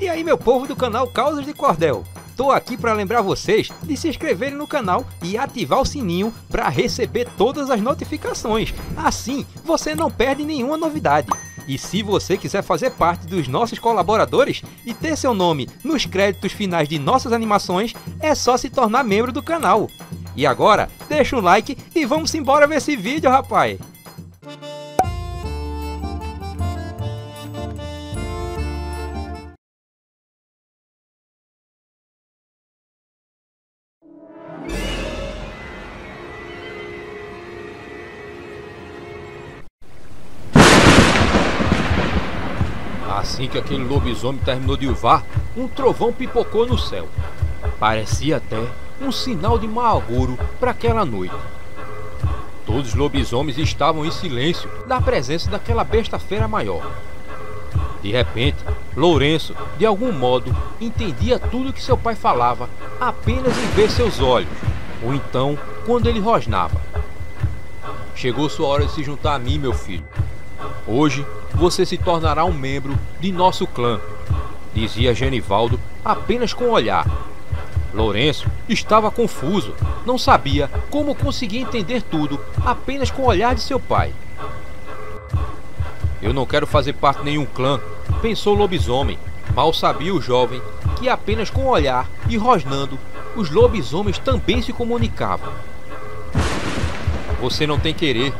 E aí, meu povo do canal Causas de Cordel, tô aqui para lembrar vocês de se inscreverem no canal e ativar o sininho para receber todas as notificações. Assim, você não perde nenhuma novidade. E se você quiser fazer parte dos nossos colaboradores e ter seu nome nos créditos finais de nossas animações, é só se tornar membro do canal. E agora, deixa um like e vamos embora ver esse vídeo, rapaz! Assim que aquele lobisomem terminou de uivar, um trovão pipocou no céu. Parecia até um sinal de mau agouro para aquela noite. Todos os lobisomens estavam em silêncio na presença daquela besta fera maior. De repente, Lourenço, de algum modo, entendia tudo que seu pai falava apenas em ver seus olhos, ou então quando ele rosnava. Chegou sua hora de se juntar a mim, meu filho. Hoje você se tornará um membro de nosso clã, dizia Genivaldo apenas com o olhar. Lourenço estava confuso, não sabia como conseguir entender tudo apenas com o olhar de seu pai. Eu não quero fazer parte de nenhum clã, pensou o lobisomem. Mal sabia o jovem que apenas com o olhar e rosnando, os lobisomens também se comunicavam. Você não tem querer.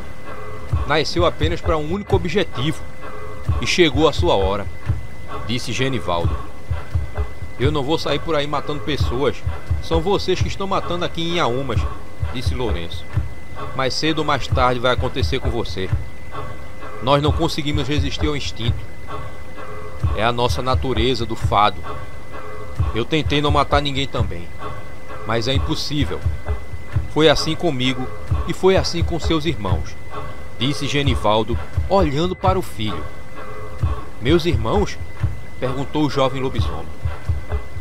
Nasceu apenas para um único objetivo. E chegou a sua hora, disse Genivaldo. Eu não vou sair por aí matando pessoas. São vocês que estão matando aqui em Inhaúmas, disse Lourenço. Mais cedo ou mais tarde vai acontecer com você. Nós não conseguimos resistir ao instinto. É a nossa natureza do fado. Eu tentei não matar ninguém também, mas é impossível. Foi assim comigo e foi assim com seus irmãos, disse Genivaldo, olhando para o filho. Meus irmãos? Perguntou o jovem lobisomem.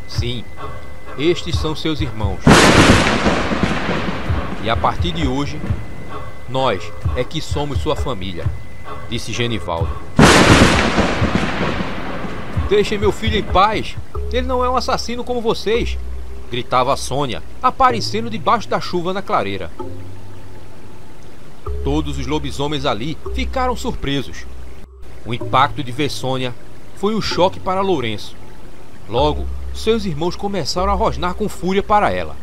Sim, estes são seus irmãos. E a partir de hoje, nós é que somos sua família, disse Genivaldo. Deixem meu filho em paz, ele não é um assassino como vocês, gritava Sônia, aparecendo debaixo da chuva na clareira. Todos os lobisomens ali ficaram surpresos. O impacto de ver Sônia foi um choque para Lourenço. Logo, seus irmãos começaram a rosnar com fúria para ela.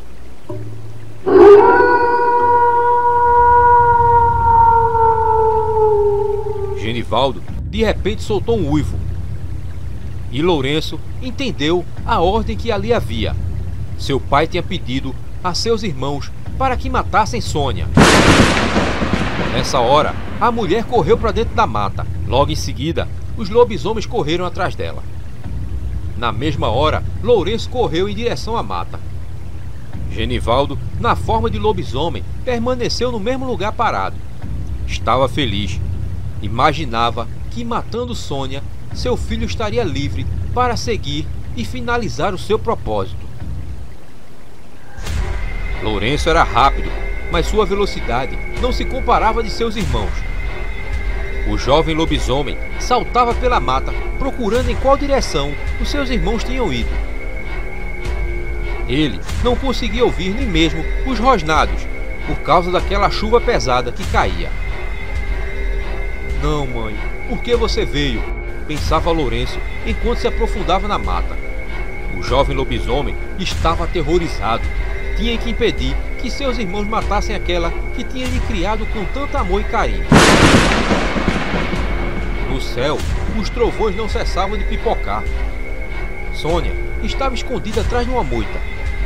Genivaldo de repente soltou um uivo. E Lourenço entendeu a ordem que ali havia. Seu pai tinha pedido a seus irmãos para que matassem Sônia. Nessa hora, a mulher correu para dentro da mata. Logo em seguida, os lobisomens correram atrás dela. Na mesma hora, Lourenço correu em direção à mata. Genivaldo, na forma de lobisomem, permaneceu no mesmo lugar parado. Estava feliz. Imaginava que, matando Sônia, seu filho estaria livre para seguir e finalizar o seu propósito. Lourenço era rápido, mas sua velocidade não se comparava de seus irmãos. O jovem lobisomem saltava pela mata, procurando em qual direção os seus irmãos tinham ido. Ele não conseguia ouvir nem mesmo os rosnados, por causa daquela chuva pesada que caía. Não, mãe, por que você veio? Pensava Lourenço enquanto se aprofundava na mata. O jovem lobisomem estava aterrorizado. Tinha que impedir que seus irmãos matassem aquela que tinha lhe criado com tanto amor e carinho. No céu, os trovões não cessavam de pipocar. Sônia estava escondida atrás de uma moita.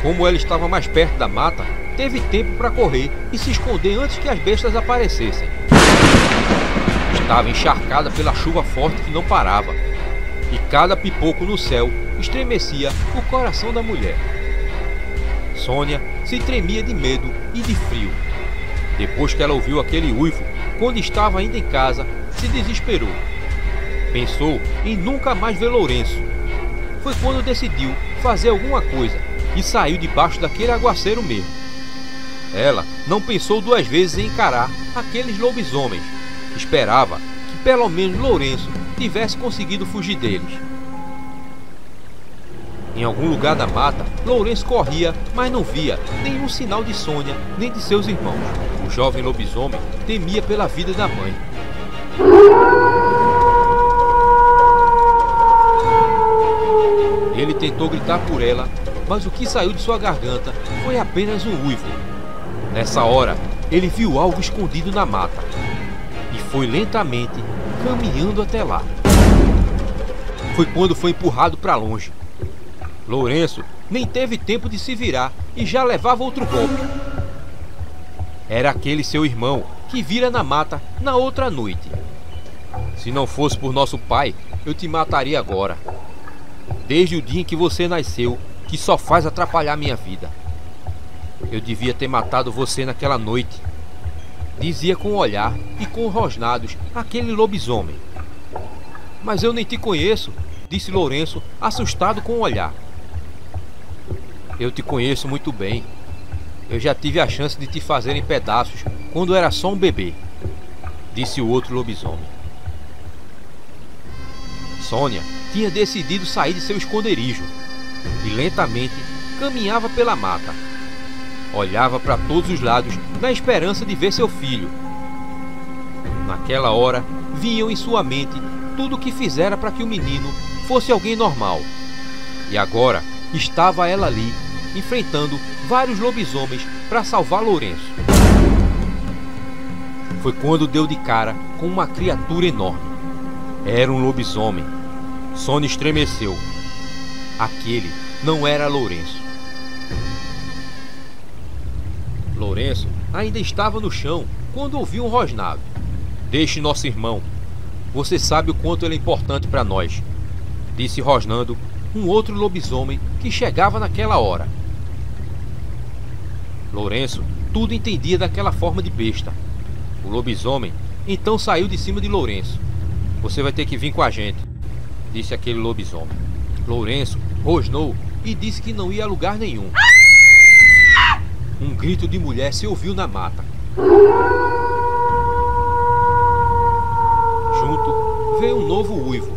Como ela estava mais perto da mata, teve tempo para correr e se esconder antes que as bestas aparecessem. Estava encharcada pela chuva forte que não parava, e cada pipoco no céu estremecia o coração da mulher. Sônia se tremia de medo e de frio. Depois que ela ouviu aquele uivo, quando estava ainda em casa, se desesperou. Pensou em nunca mais ver Lourenço. Foi quando decidiu fazer alguma coisa e saiu debaixo daquele aguaceiro mesmo. Ela não pensou duas vezes em encarar aqueles lobisomens. Esperava que pelo menos Lourenço tivesse conseguido fugir deles. Em algum lugar da mata, Lourenço corria, mas não via nenhum sinal de Sônia nem de seus irmãos. O jovem lobisomem temia pela vida da mãe. Ele tentou gritar por ela, mas o que saiu de sua garganta foi apenas um uivo. Nessa hora, ele viu algo escondido na mata e foi lentamente caminhando até lá. Foi quando foi empurrado para longe. Lourenço nem teve tempo de se virar e já levava outro golpe. Era aquele seu irmão que vira na mata na outra noite. Se não fosse por nosso pai, eu te mataria agora. Desde o dia em que você nasceu, que só faz atrapalhar minha vida. Eu devia ter matado você naquela noite, dizia com o olhar e com rosnados aquele lobisomem. Mas eu nem te conheço, disse Lourenço, assustado com o olhar. Eu te conheço muito bem. Eu já tive a chance de te fazer em pedaços quando era só um bebê, disse o outro lobisomem. Sônia tinha decidido sair de seu esconderijo e lentamente caminhava pela mata. Olhava para todos os lados na esperança de ver seu filho. Naquela hora, vinham em sua mente tudo o que fizera para que o menino fosse alguém normal. E agora estava ela ali, enfrentando vários lobisomens para salvar Lourenço. Foi quando deu de cara com uma criatura enorme. Era um lobisomem. Sônia estremeceu. Aquele não era Lourenço. Lourenço ainda estava no chão quando ouviu um rosnado. Deixe nosso irmão. Você sabe o quanto ele é importante para nós, disse rosnando um outro lobisomem que chegava naquela hora. Lourenço tudo entendia daquela forma de besta. O lobisomem então saiu de cima de Lourenço. Você vai ter que vir com a gente, disse aquele lobisomem. Lourenço rosnou e disse que não ia a lugar nenhum. Um grito de mulher se ouviu na mata. Junto veio um novo uivo.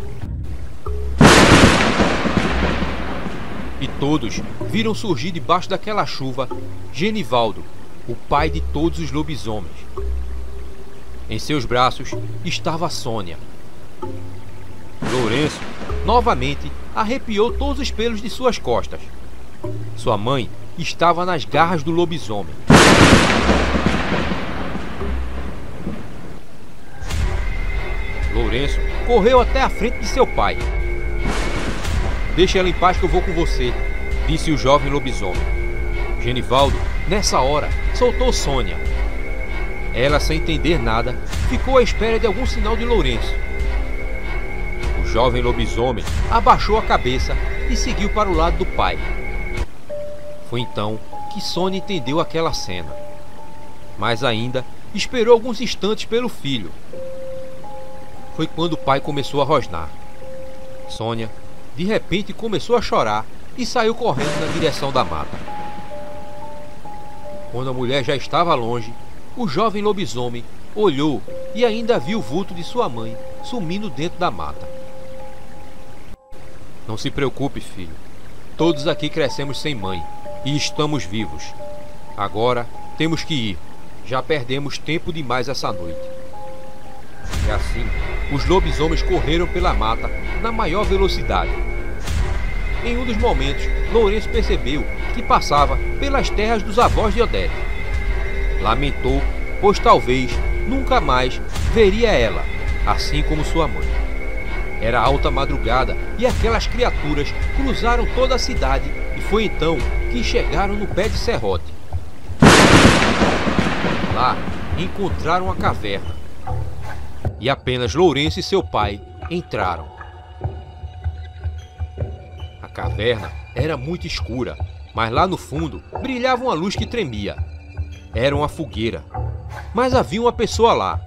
E todos viram surgir debaixo daquela chuva Genivaldo, o pai de todos os lobisomens. Em seus braços estava Sônia. Lourenço novamente arrepiou todos os pelos de suas costas. Sua mãe estava nas garras do lobisomem. Lourenço correu até a frente de seu pai. Deixa ela em paz que eu vou com você, disse o jovem lobisomem. Genivaldo, nessa hora, soltou Sônia. Ela, sem entender nada, ficou à espera de algum sinal de Lourenço. O jovem lobisomem abaixou a cabeça e seguiu para o lado do pai. Foi então que Sônia entendeu aquela cena. Mas ainda esperou alguns instantes pelo filho. Foi quando o pai começou a rosnar. Sônia, de repente, começou a chorar e saiu correndo na direção da mata. Quando a mulher já estava longe, o jovem lobisomem olhou e ainda viu o vulto de sua mãe sumindo dentro da mata. Não se preocupe, filho. Todos aqui crescemos sem mãe e estamos vivos. Agora temos que ir. Já perdemos tempo demais essa noite. E assim, os lobisomens correram pela mata na maior velocidade. Em um dos momentos, Lourenço percebeu que passava pelas terras dos avós de Odete. Lamentou, pois talvez nunca mais veria ela, assim como sua mãe. Era alta madrugada e aquelas criaturas cruzaram toda a cidade e foi então que chegaram no pé de serrote. Lá encontraram a caverna e apenas Lourenço e seu pai entraram. A caverna era muito escura, mas lá no fundo brilhava uma luz que tremia. Era uma fogueira, mas havia uma pessoa lá.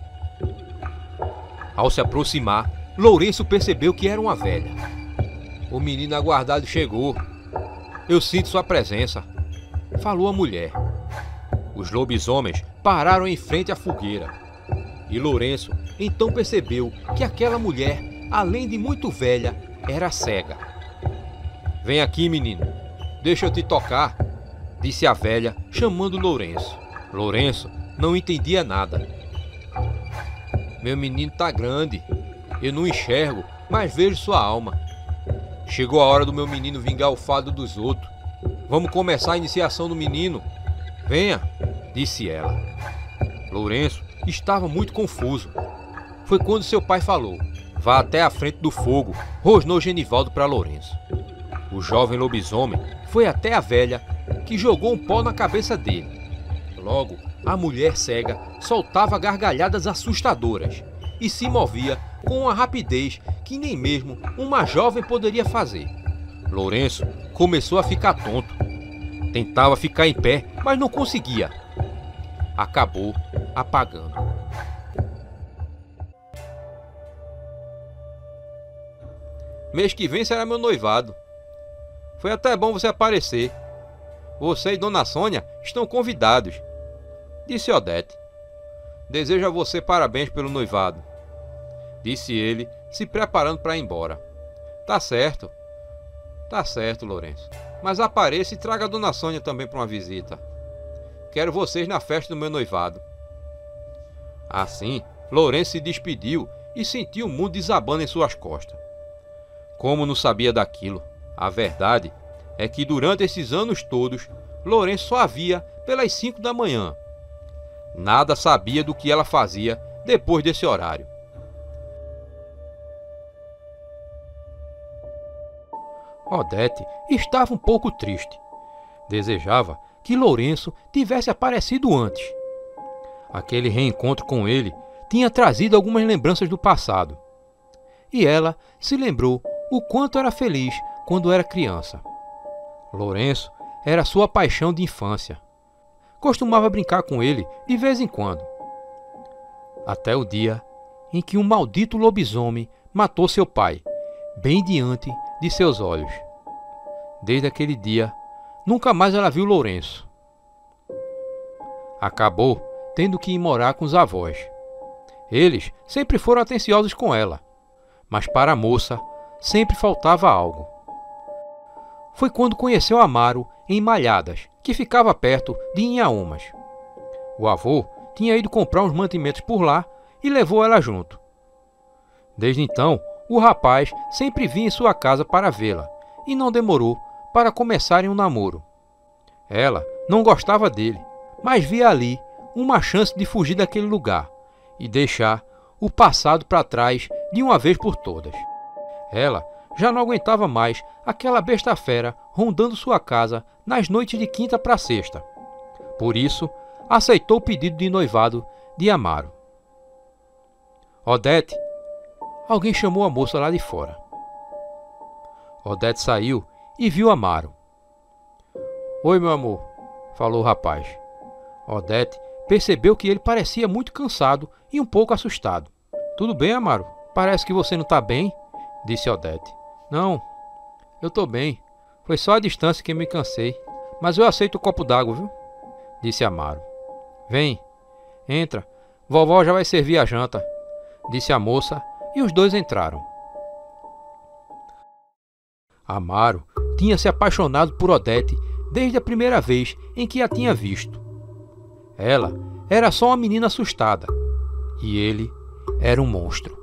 Ao se aproximar, Lourenço percebeu que era uma velha. O menino aguardado chegou. Eu sinto sua presença, falou a mulher. Os lobisomens pararam em frente à fogueira. E Lourenço então percebeu que aquela mulher, além de muito velha, era cega. Vem aqui, menino. Deixa eu te tocar, disse a velha, chamando Lourenço. Lourenço não entendia nada. Meu menino tá grande. Eu não enxergo, mas vejo sua alma. Chegou a hora do meu menino vingar o fado dos outros. Vamos começar a iniciação do menino. Venha, disse ela. Lourenço estava muito confuso. Foi quando seu pai falou: vá até a frente do fogo, rosnou Genivaldo para Lourenço. O jovem lobisomem foi até a velha, que jogou um pó na cabeça dele. Logo, a mulher cega soltava gargalhadas assustadoras e se movia com uma rapidez que nem mesmo uma jovem poderia fazer. Lourenço começou a ficar tonto. Tentava ficar em pé, mas não conseguia. Acabou apagando. Mês que vem será meu noivado. Foi até bom você aparecer. Você e Dona Sônia estão convidados, disse Odete. Desejo a você parabéns pelo noivado, disse ele, se preparando para ir embora. Tá certo, Lourenço. Mas apareça e traga a Dona Sônia também para uma visita. Quero vocês na festa do meu noivado. Assim, Lourenço se despediu e sentiu o mundo desabando em suas costas. Como não sabia daquilo, a verdade é que durante esses anos todos, Lourenço só a via pelas 5 da manhã. Nada sabia do que ela fazia depois desse horário. Odete estava um pouco triste. Desejava que Lourenço tivesse aparecido antes. Aquele reencontro com ele tinha trazido algumas lembranças do passado. E ela se lembrou o quanto era feliz quando era criança. Lourenço era sua paixão de infância. Costumava brincar com ele de vez em quando. Até o dia em que um maldito lobisomem matou seu pai, bem diante de seus olhos. Desde aquele dia, nunca mais ela viu Lourenço. Acabou tendo que ir morar com os avós. Eles sempre foram atenciosos com ela, mas para a moça sempre faltava algo. Foi quando conheceu Amaro em Malhadas, que ficava perto de Inhaúmas. O avô tinha ido comprar uns mantimentos por lá e levou ela junto. Desde então, o rapaz sempre vinha em sua casa para vê-la e não demorou para começarem um namoro. Ela não gostava dele, mas via ali uma chance de fugir daquele lugar e deixar o passado para trás de uma vez por todas. Ela já não aguentava mais aquela besta fera rondando sua casa nas noites de quinta para sexta. Por isso, aceitou o pedido de noivado de Amaro. Odete, alguém chamou a moça lá de fora. Odete saiu e viu Amaro. Oi, meu amor, falou o rapaz. Odete percebeu que ele parecia muito cansado e um pouco assustado. Tudo bem, Amaro? Parece que você não está bem, disse Odete. Não, eu estou bem. Foi só a distância que me cansei. Mas eu aceito o copo d'água, viu? Disse Amaro. Vem, entra. Vovó já vai servir a janta, disse a moça, e os dois entraram. Amaro tinha se apaixonado por Odete desde a primeira vez em que a tinha visto. Ela era só uma menina assustada, e ele era um monstro.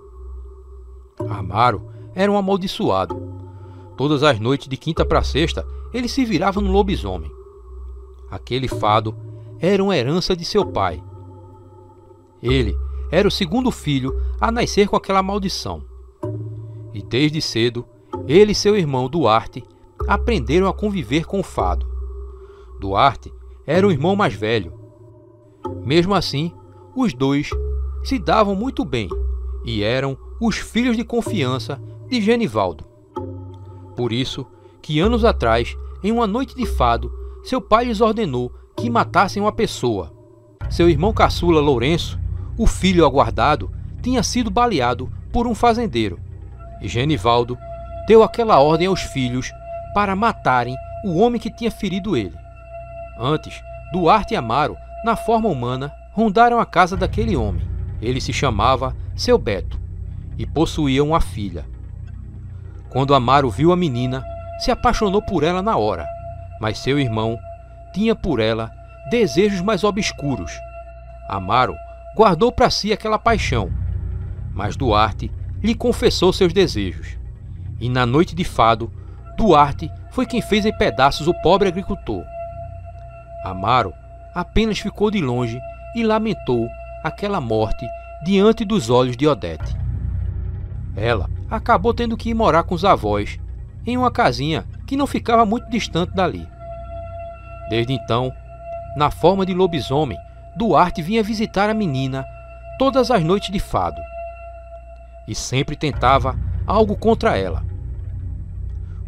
Amaro era um amaldiçoado. Todas as noites de quinta para sexta, ele se virava no lobisomem. Aquele fado era uma herança de seu pai. Ele era o segundo filho a nascer com aquela maldição. E desde cedo, ele e seu irmão Duarte aprenderam a conviver com o fado. Duarte era o irmão mais velho. Mesmo assim, os dois se davam muito bem e eram os filhos de confiança de Genivaldo. Por isso que anos atrás, em uma noite de fado, seu pai lhes ordenou que matassem uma pessoa. Seu irmão caçula Lourenço, o filho aguardado, tinha sido baleado por um fazendeiro, e Genivaldo deu aquela ordem aos filhos para matarem o homem que tinha ferido ele. Antes, Duarte e Amaro, na forma humana, rondaram a casa daquele homem. Ele se chamava Seu Beto e possuía uma filha. Quando Amaro viu a menina, se apaixonou por ela na hora, mas seu irmão tinha por ela desejos mais obscuros. Amaro guardou para si aquela paixão, mas Duarte lhe confessou seus desejos. E na noite de fado, Duarte foi quem fez em pedaços o pobre agricultor. Amaro apenas ficou de longe e lamentou aquela morte diante dos olhos de Odete. Ela acabou tendo que ir morar com os avós, em uma casinha que não ficava muito distante dali. Desde então, na forma de lobisomem, Duarte vinha visitar a menina todas as noites de fado, e sempre tentava algo contra ela.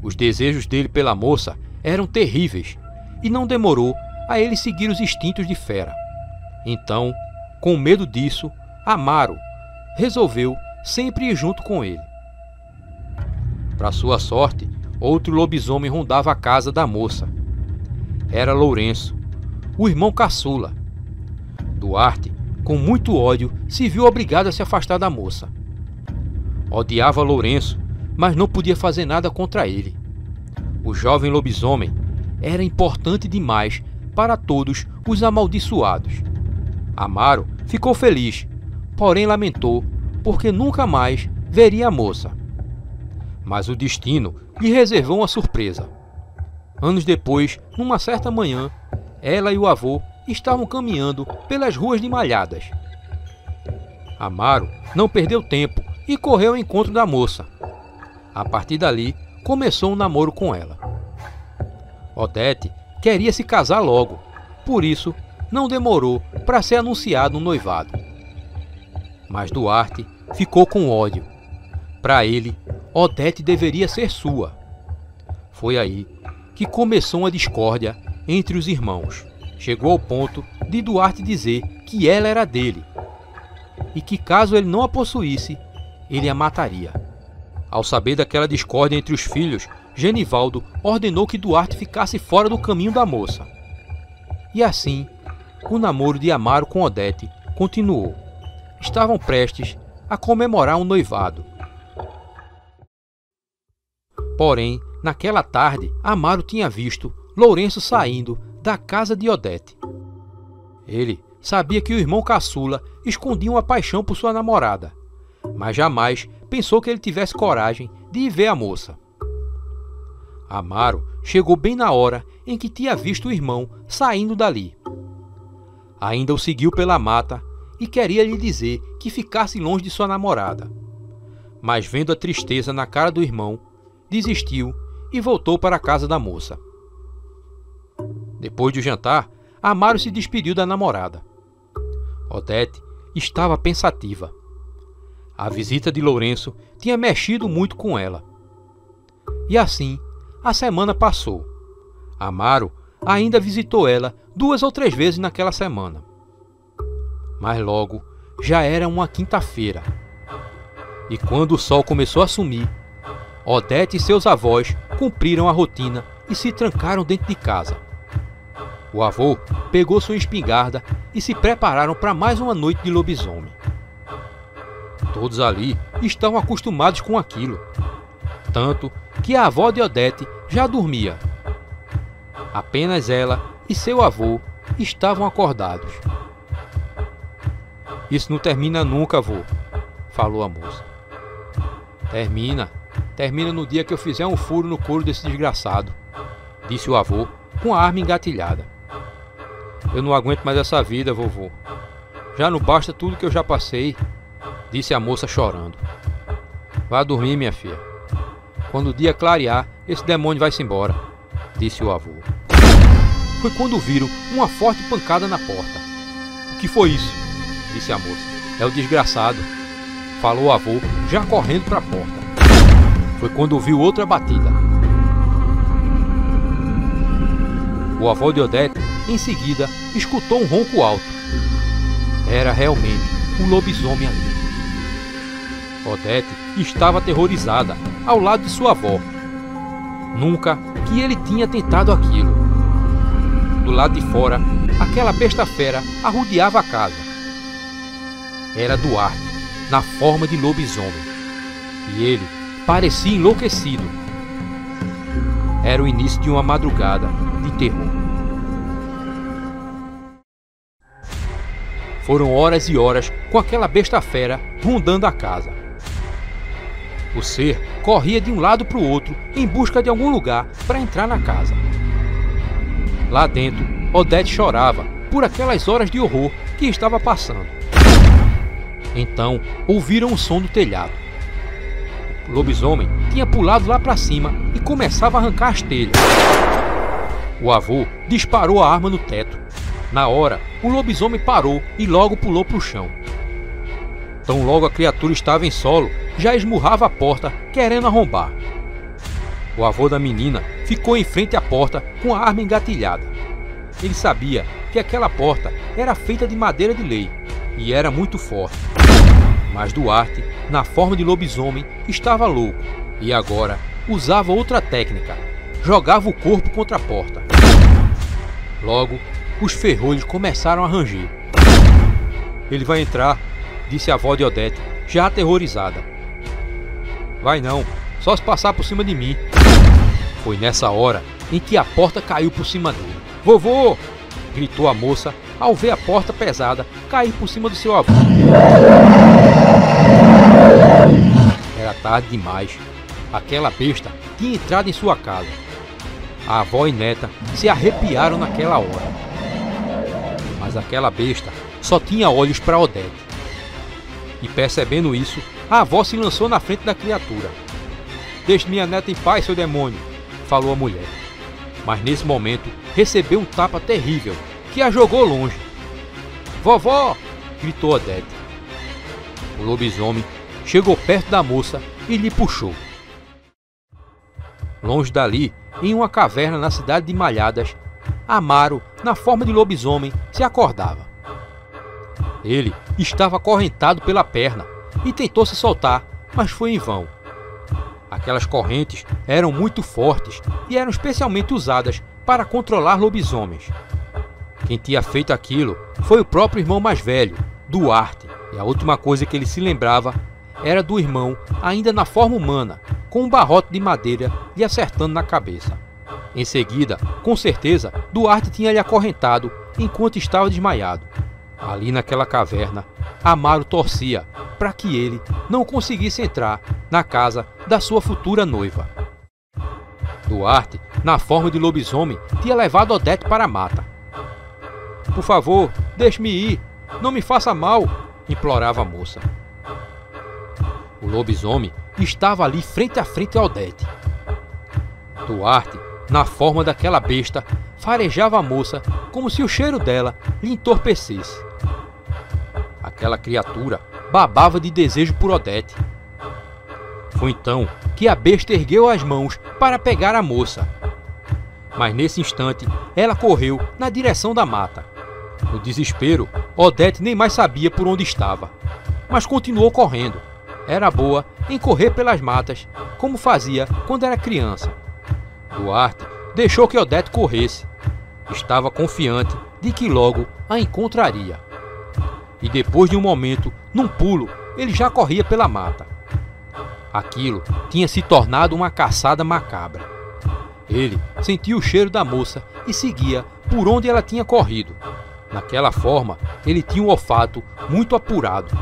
Os desejos dele pela moça eram terríveis, e não demorou a ele seguir os instintos de fera. Então, com medo disso, Amaro resolveu sempre ir junto com ele. Para sua sorte, outro lobisomem rondava a casa da moça. Era Lourenço, o irmão caçula. Duarte, com muito ódio, se viu obrigado a se afastar da moça. Odiava Lourenço, mas não podia fazer nada contra ele. O jovem lobisomem era importante demais para todos os amaldiçoados. Amaro ficou feliz, porém lamentou, porque nunca mais veria a moça. Mas o destino lhe reservou uma surpresa. Anos depois, numa certa manhã, ela e o avô estavam caminhando pelas ruas de Malhadas. Amaro não perdeu tempo e correu ao encontro da moça. A partir dali, começou um namoro com ela. Odete queria se casar logo, por isso não demorou para ser anunciado um noivado. Mas Duarte ficou com ódio. Para ele, Odete deveria ser sua. Foi aí que começou uma discórdia entre os irmãos. Chegou ao ponto de Duarte dizer que ela era dele e que caso ele não a possuísse, ele a mataria. Ao saber daquela discórdia entre os filhos, Genivaldo ordenou que Duarte ficasse fora do caminho da moça. E assim, o namoro de Amaro com Odete continuou. Estavam prestes a comemorar um noivado. Porém, naquela tarde, Amaro tinha visto Lourenço saindo da casa de Odete. Ele sabia que o irmão caçula escondia uma paixão por sua namorada, mas jamais pensou que ele tivesse coragem de ir ver a moça. Amaro chegou bem na hora em que tinha visto o irmão saindo dali. Ainda o seguiu pela mata e queria lhe dizer que ficasse longe de sua namorada. Mas vendo a tristeza na cara do irmão, desistiu e voltou para a casa da moça. Depois do jantar, Amaro se despediu da namorada. Odete estava pensativa. A visita de Lourenço tinha mexido muito com ela. E assim, a semana passou. Amaro ainda visitou ela 2 ou 3 vezes naquela semana. Mas logo já era uma quinta-feira. E quando o sol começou a sumir, Odete e seus avós cumpriram a rotina e se trancaram dentro de casa. O avô pegou sua espingarda e se prepararam para mais uma noite de lobisomem. Todos ali estavam acostumados com aquilo, tanto que a avó de Odete já dormia. Apenas ela e seu avô estavam acordados. "Isso não termina nunca, avô", falou a moça. Termina no dia que eu fizer um furo no couro desse desgraçado", disse o avô com a arma engatilhada. "Eu não aguento mais essa vida, vovô. Já não basta tudo que eu já passei", disse a moça chorando. "Vá dormir, minha filha. Quando o dia clarear, esse demônio vai-se embora", disse o avô. Foi quando viram uma forte pancada na porta. "O que foi isso?", disse a moça. "É o desgraçado", falou o avô, já correndo para a porta. Foi quando ouviu outra batida. O avô de Odete, em seguida, escutou um ronco alto. Era realmente um lobisomem ali. Odete estava aterrorizada, ao lado de sua avó. Nunca que ele tinha tentado aquilo. Do lado de fora, aquela besta fera arrodeava a casa. Era Duarte, na forma de lobisomem. E ele parecia enlouquecido. Era o início de uma madrugada de terror. Foram horas e horas com aquela besta fera rondando a casa. O ser corria de um lado para o outro em busca de algum lugar para entrar na casa. Lá dentro, Odete chorava por aquelas horas de horror que estava passando. Então, ouviram o som do telhado. O lobisomem tinha pulado lá para cima e começava a arrancar as telhas. O avô disparou a arma no teto. Na hora, o lobisomem parou e logo pulou para o chão. Tão logo a criatura estava em solo, já esmurrava a porta, querendo arrombar. O avô da menina ficou em frente à porta com a arma engatilhada. Ele sabia que aquela porta era feita de madeira de lei e era muito forte. Mas Duarte, na forma de lobisomem, estava louco e agora usava outra técnica. Jogava o corpo contra a porta. Logo, os ferrolhos começaram a ranger. Ele vai entrar, disse a avó de Odete, já aterrorizada. Vai não, só se passar por cima de mim. Foi nessa hora em que a porta caiu por cima dele. Vovô! Gritou a moça ao ver a porta pesada cair por cima do seu avô. Era tarde demais. Aquela besta tinha entrado em sua casa. A avó e neta se arrepiaram naquela hora. Mas aquela besta só tinha olhos para Odete. E percebendo isso, a avó se lançou na frente da criatura. Deixe minha neta em paz, seu demônio, falou a mulher. Mas nesse momento recebeu um tapa terrível que a jogou longe. Vovó! Gritou Odete. O lobisomem chegou perto da moça e lhe puxou. Longe dali, em uma caverna na cidade de Malhadas, Amaro, na forma de lobisomem, se acordava. Ele estava acorrentado pela perna e tentou se soltar, mas foi em vão. Aquelas correntes eram muito fortes e eram especialmente usadas para controlar lobisomens. Quem tinha feito aquilo foi o próprio irmão mais velho, Duarte, e a última coisa que ele se lembrava era do irmão, ainda na forma humana, com um barrote de madeira lhe acertando na cabeça. Em seguida, com certeza, Duarte tinha lhe acorrentado enquanto estava desmaiado. Ali naquela caverna, Amaro torcia para que ele não conseguisse entrar na casa da sua futura noiva. Duarte, na forma de lobisomem, tinha levado Odete para a mata. Por favor, deixe-me ir, não me faça mal, implorava a moça. O lobisomem estava ali frente a frente a Odete. Duarte, na forma daquela besta, farejava a moça como se o cheiro dela lhe entorpecesse. Aquela criatura babava de desejo por Odete. Foi então que a besta ergueu as mãos para pegar a moça. Mas nesse instante, ela correu na direção da mata. No desespero, Odete nem mais sabia por onde estava, mas continuou correndo. Era boa em correr pelas matas, como fazia quando era criança. Duarte deixou que Odete corresse. Estava confiante de que logo a encontraria. E depois de um momento, num pulo, ele já corria pela mata. Aquilo tinha se tornado uma caçada macabra. Ele sentiu o cheiro da moça e seguia por onde ela tinha corrido. Naquela forma, ele tinha um olfato muito apurado.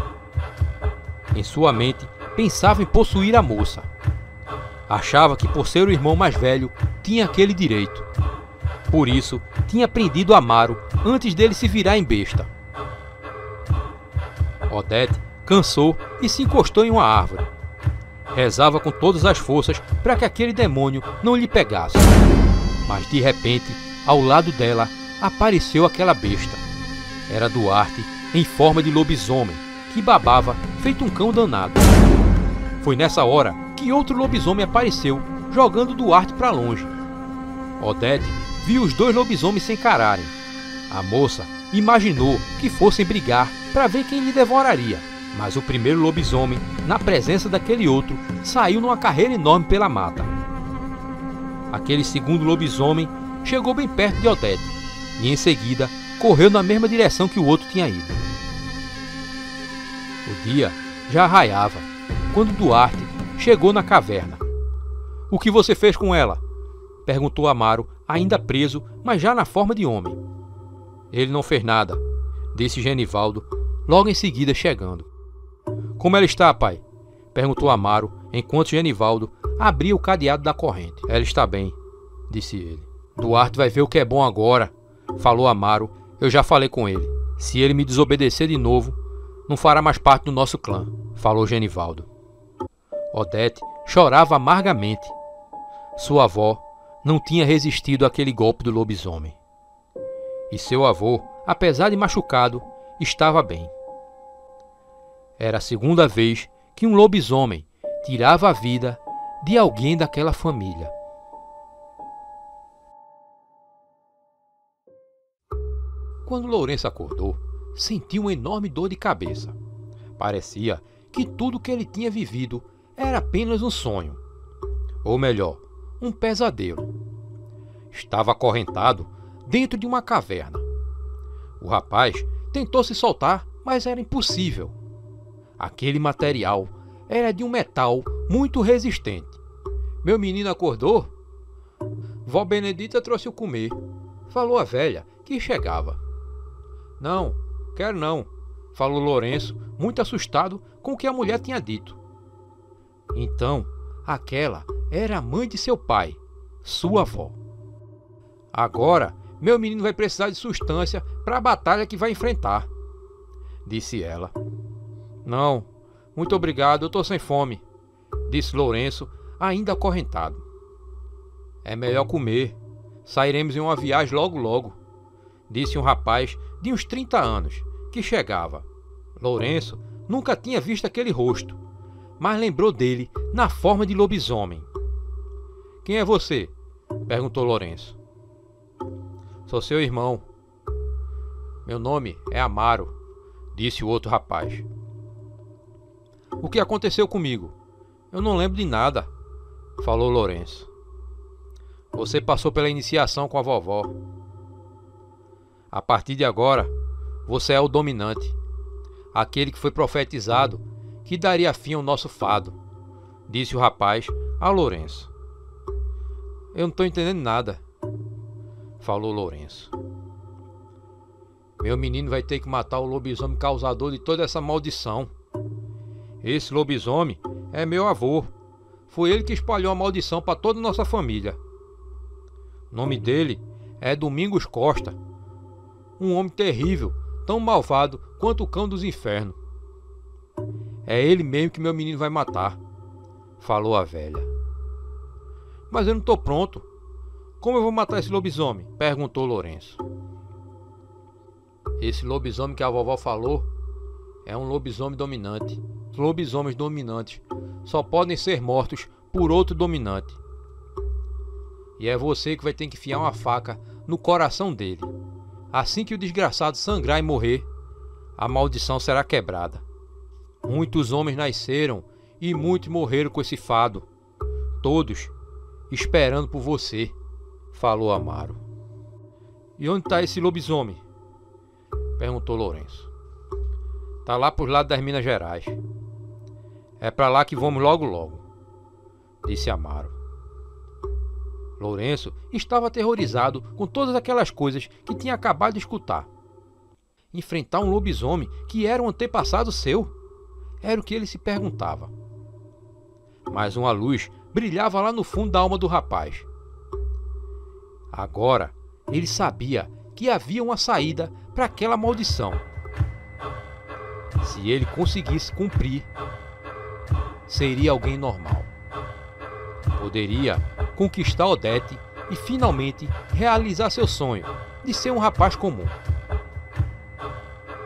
Em sua mente, pensava em possuir a moça. Achava que por ser o irmão mais velho, tinha aquele direito. Por isso, tinha prendido Amaro antes dele se virar em besta. Odete cansou e se encostou em uma árvore. Rezava com todas as forças para que aquele demônio não lhe pegasse. Mas de repente, ao lado dela, apareceu aquela besta. Era Duarte em forma de lobisomem, que babava feito um cão danado. Foi nessa hora que outro lobisomem apareceu, jogando Duarte para longe. Odete viu os dois lobisomens se encararem. A moça imaginou que fossem brigar para ver quem lhe devoraria, mas o primeiro lobisomem, na presença daquele outro, saiu numa carreira enorme pela mata. Aquele segundo lobisomem chegou bem perto de Odete e em seguida correu na mesma direção que o outro tinha ido. O dia já raiava quando Duarte chegou na caverna. "O que você fez com ela?" perguntou Amaro, ainda preso, mas já na forma de homem. Ele não fez nada, disse Genivaldo, logo em seguida chegando. Como ela está, pai? Perguntou Amaro, enquanto Genivaldo abria o cadeado da corrente. Ela está bem, disse ele. Duarte vai ver o que é bom agora, falou Amaro. Eu já falei com ele. Se ele me desobedecer de novo, não fará mais parte do nosso clã, falou Genivaldo. Odete chorava amargamente. Sua avó não tinha resistido àquele golpe do lobisomem. E seu avô, apesar de machucado, estava bem. Era a segunda vez que um lobisomem tirava a vida de alguém daquela família. Quando Lourenço acordou, sentiu uma enorme dor de cabeça. Parecia que tudo que ele tinha vivido era apenas um sonho. Ou melhor, um pesadelo. Estava acorrentado dentro de uma caverna. O rapaz tentou se soltar, mas era impossível. Aquele material era de um metal muito resistente. Meu menino acordou? Vó Benedita trouxe o comer, falou a velha, que chegava. Não, quero não, falou Lourenço, muito assustado com o que a mulher tinha dito. Então, aquela era a mãe de seu pai, sua avó. Agora, meu menino vai precisar de substância para a batalha que vai enfrentar, disse ela. Não, muito obrigado, eu estou sem fome, disse Lourenço, ainda acorrentado. É melhor comer, sairemos em uma viagem logo logo, disse um rapaz de uns 30 anos, que chegava. Lourenço nunca tinha visto aquele rosto, mas lembrou dele na forma de lobisomem. Quem é você? Perguntou Lourenço. Sou seu irmão. Meu nome é Amaro, disse o outro rapaz. O que aconteceu comigo? Eu não lembro de nada, falou Lourenço. Você passou pela iniciação com a vovó. A partir de agora, você é o dominante, aquele que foi profetizado que daria fim ao nosso fado, disse o rapaz a Lourenço. Eu não estou entendendo nada, falou Lourenço. Meu menino vai ter que matar o lobisomem causador de toda essa maldição. Esse lobisomem é meu avô. Foi ele que espalhou a maldição para toda a nossa família. O nome dele é Domingos Costa. Um homem terrível, tão malvado quanto o cão dos infernos. É ele mesmo que meu menino vai matar, falou a velha. Mas eu não estou pronto. Como eu vou matar esse lobisomem? Perguntou Lourenço. Esse lobisomem que a vovó falou é um lobisomem dominante. Os lobisomens dominantes só podem ser mortos por outro dominante. E é você que vai ter que enfiar uma faca no coração dele. Assim que o desgraçado sangrar e morrer, a maldição será quebrada. Muitos homens nasceram e muitos morreram com esse fado. Todos esperando por você, falou Amaro. E onde está esse lobisomem? Perguntou Lourenço. Tá lá por lado das Minas Gerais. É para lá que vamos logo logo, disse Amaro. Lourenço estava aterrorizado com todas aquelas coisas que tinha acabado de escutar. Enfrentar um lobisomem que era um antepassado seu? Era o que ele se perguntava. Mas uma luz brilhava lá no fundo da alma do rapaz. Agora ele sabia que havia uma saída para aquela maldição. Se ele conseguisse cumprir, seria alguém normal. Poderia conquistar Odete e finalmente realizar seu sonho de ser um rapaz comum.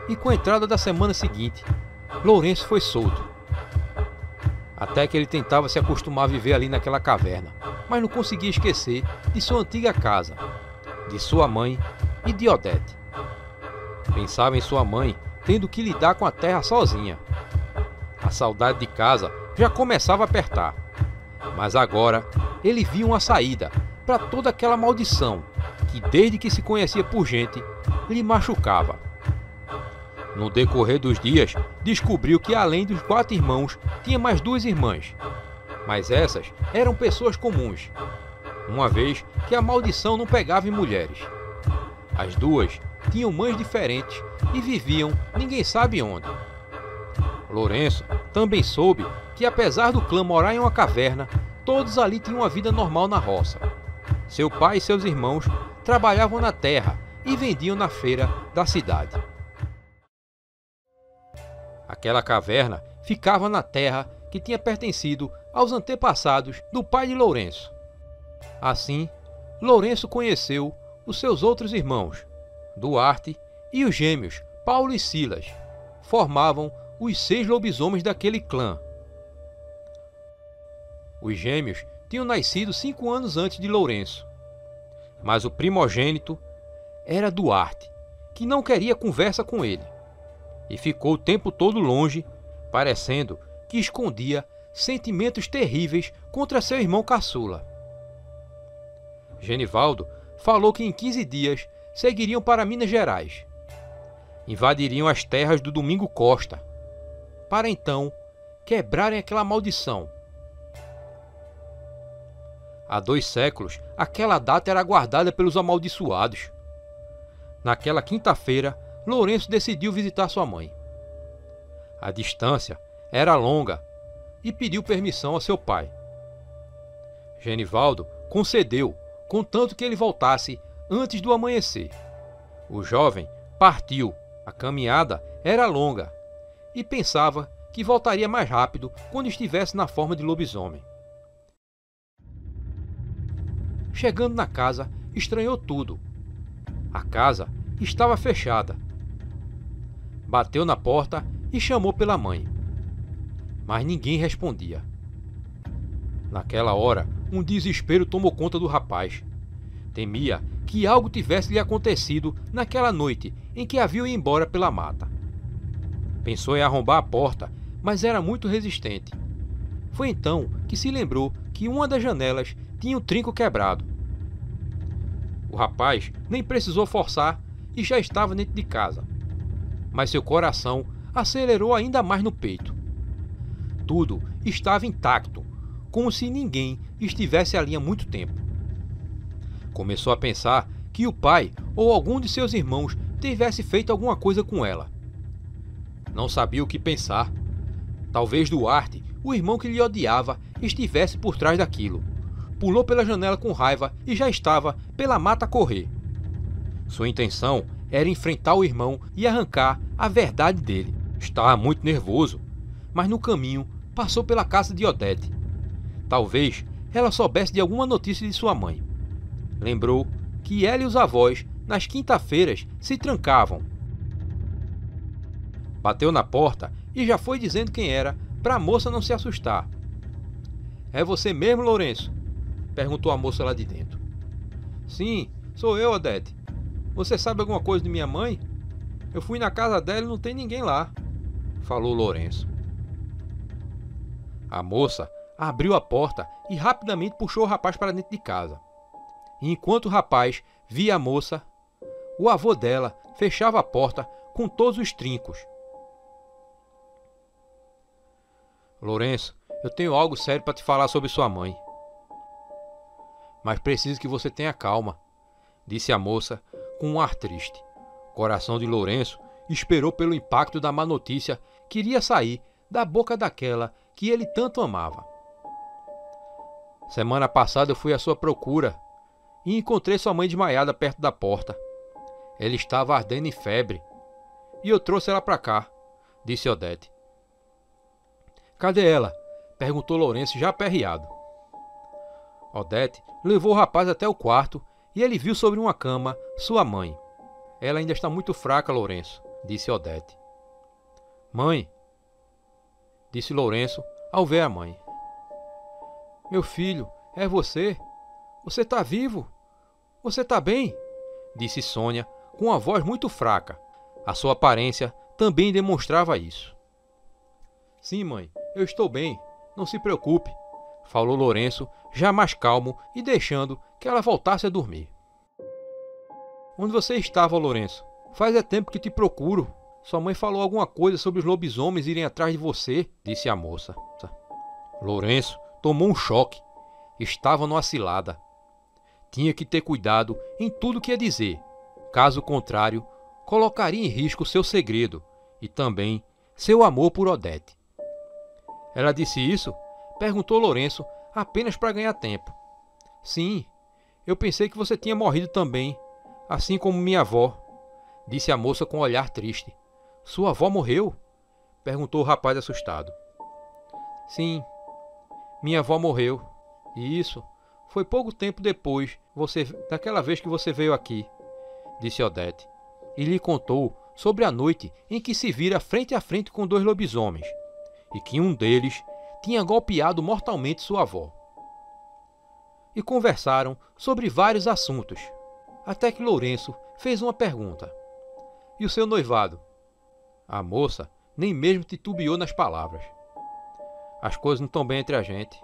E com a entrada da semana seguinte, Lourenço foi solto. Até que ele tentava se acostumar a viver ali naquela caverna, mas não conseguia esquecer de sua antiga casa, de sua mãe e de Odete. Pensava em sua mãe tendo que lidar com a terra sozinha. A saudade de casa já começava a apertar, mas agora ele via uma saída para toda aquela maldição que, desde que se conhecia por gente, lhe machucava. No decorrer dos dias, descobriu que além dos 4 irmãos, tinha mais 2 irmãs, mas essas eram pessoas comuns. uma vez que a maldição não pegava em mulheres. As duas tinham mães diferentes e viviam ninguém sabe onde. Lourenço também soube que, apesar do clã morar em uma caverna, todos ali tinham uma vida normal na roça. Seu pai e seus irmãos trabalhavam na terra e vendiam na feira da cidade. Aquela caverna ficava na terra que tinha pertencido aos antepassados do pai de Lourenço. Assim, Lourenço conheceu os seus outros irmãos, Duarte, e os gêmeos, Paulo e Silas. Formavam os 6 lobisomens daquele clã. Os gêmeos tinham nascido 5 anos antes de Lourenço. Mas o primogênito era Duarte, que não queria conversa com ele, e ficou o tempo todo longe, parecendo que escondia sentimentos terríveis contra seu irmão caçula. Genivaldo falou que em 15 dias seguiriam para Minas Gerais. Invadiriam as terras do Domingo Costa, para então quebrarem aquela maldição. Há 2 séculos, aquela data era guardada pelos amaldiçoados. Naquela quinta-feira, Lourenço decidiu visitar sua mãe. A distância era longa e pediu permissão a seu pai. Genivaldo concedeu, contanto que ele voltasse antes do amanhecer. O jovem partiu. A caminhada era longa e pensava que voltaria mais rápido quando estivesse na forma de lobisomem. Chegando na casa, estranhou tudo. A casa estava fechada. Bateu na porta e chamou pela mãe, mas ninguém respondia. Naquela hora, um desespero tomou conta do rapaz. Temia que algo tivesse lhe acontecido naquela noite em que a viu ir embora pela mata. Pensou em arrombar a porta, mas era muito resistente. Foi então que se lembrou que uma das janelas tinha o trinco quebrado. O rapaz nem precisou forçar e já estava dentro de casa. Mas seu coração acelerou ainda mais no peito. Tudo estava intacto, como se ninguém estivesse ali há muito tempo. Começou a pensar que o pai ou algum de seus irmãos tivesse feito alguma coisa com ela. Não sabia o que pensar. Talvez Duarte, o irmão que lhe odiava, estivesse por trás daquilo. Pulou pela janela com raiva e já estava pela mata a correr. Sua intenção era enfrentar o irmão e arrancar a verdade dele. Estava muito nervoso, mas no caminho passou pela casa de Odete. Talvez ela soubesse de alguma notícia de sua mãe. Lembrou que ela e os avós, nas quinta-feiras, se trancavam. Bateu na porta e já foi dizendo quem era, para a moça não se assustar. "É você mesmo, Lourenço?" perguntou a moça lá de dentro. "Sim, sou eu, Odete. Você sabe alguma coisa de minha mãe? Eu fui na casa dela e não tem ninguém lá", falou Lourenço. A moça abriu a porta e rapidamente puxou o rapaz para dentro de casa. E enquanto o rapaz via a moça, o avô dela fechava a porta com todos os trincos. "Lourenço, eu tenho algo sério para te falar sobre sua mãe. Mas preciso que você tenha calma", disse a moça com um ar triste. O coração de Lourenço esperou pelo impacto da má notícia que iria sair da boca daquela que ele tanto amava. "Semana passada eu fui à sua procura e encontrei sua mãe desmaiada perto da porta. Ela estava ardendo em febre e eu trouxe ela para cá", disse Odete. "Cadê ela?" perguntou Lourenço já aperreado. Odete levou o rapaz até o quarto e ele viu sobre uma cama sua mãe. "Ela ainda está muito fraca, Lourenço", disse Odete. "Mãe", disse Lourenço ao ver a mãe. "Meu filho, é você? Você está vivo? Você está bem?" disse Sônia com uma voz muito fraca. A sua aparência também demonstrava isso. "Sim, mãe, eu estou bem. Não se preocupe", falou Lourenço, já mais calmo e deixando que ela voltasse a dormir. "Onde você estava, Lourenço? Faz tempo que te procuro. Sua mãe falou alguma coisa sobre os lobisomens irem atrás de você", disse a moça. Lourenço tomou um choque. Estava numa cilada. Tinha que ter cuidado em tudo que ia dizer. Caso contrário, colocaria em risco seu segredo e também seu amor por Odete. Ela disse isso? Perguntou Lourenço, apenas para ganhar tempo. Sim, eu pensei que você tinha morrido também, assim como minha avó, disse a moça com um olhar triste. Sua avó morreu? Perguntou o rapaz assustado. Sim, minha avó morreu. E isso foi pouco tempo depois daquela vez que você veio aqui, disse Odete, e lhe contou sobre a noite em que se vira frente a frente com 2 lobisomens, e que um deles tinha golpeado mortalmente sua avó. E conversaram sobre vários assuntos, até que Lourenço fez uma pergunta. E o seu noivado? A moça nem mesmo titubeou nas palavras. As coisas não estão bem entre a gente.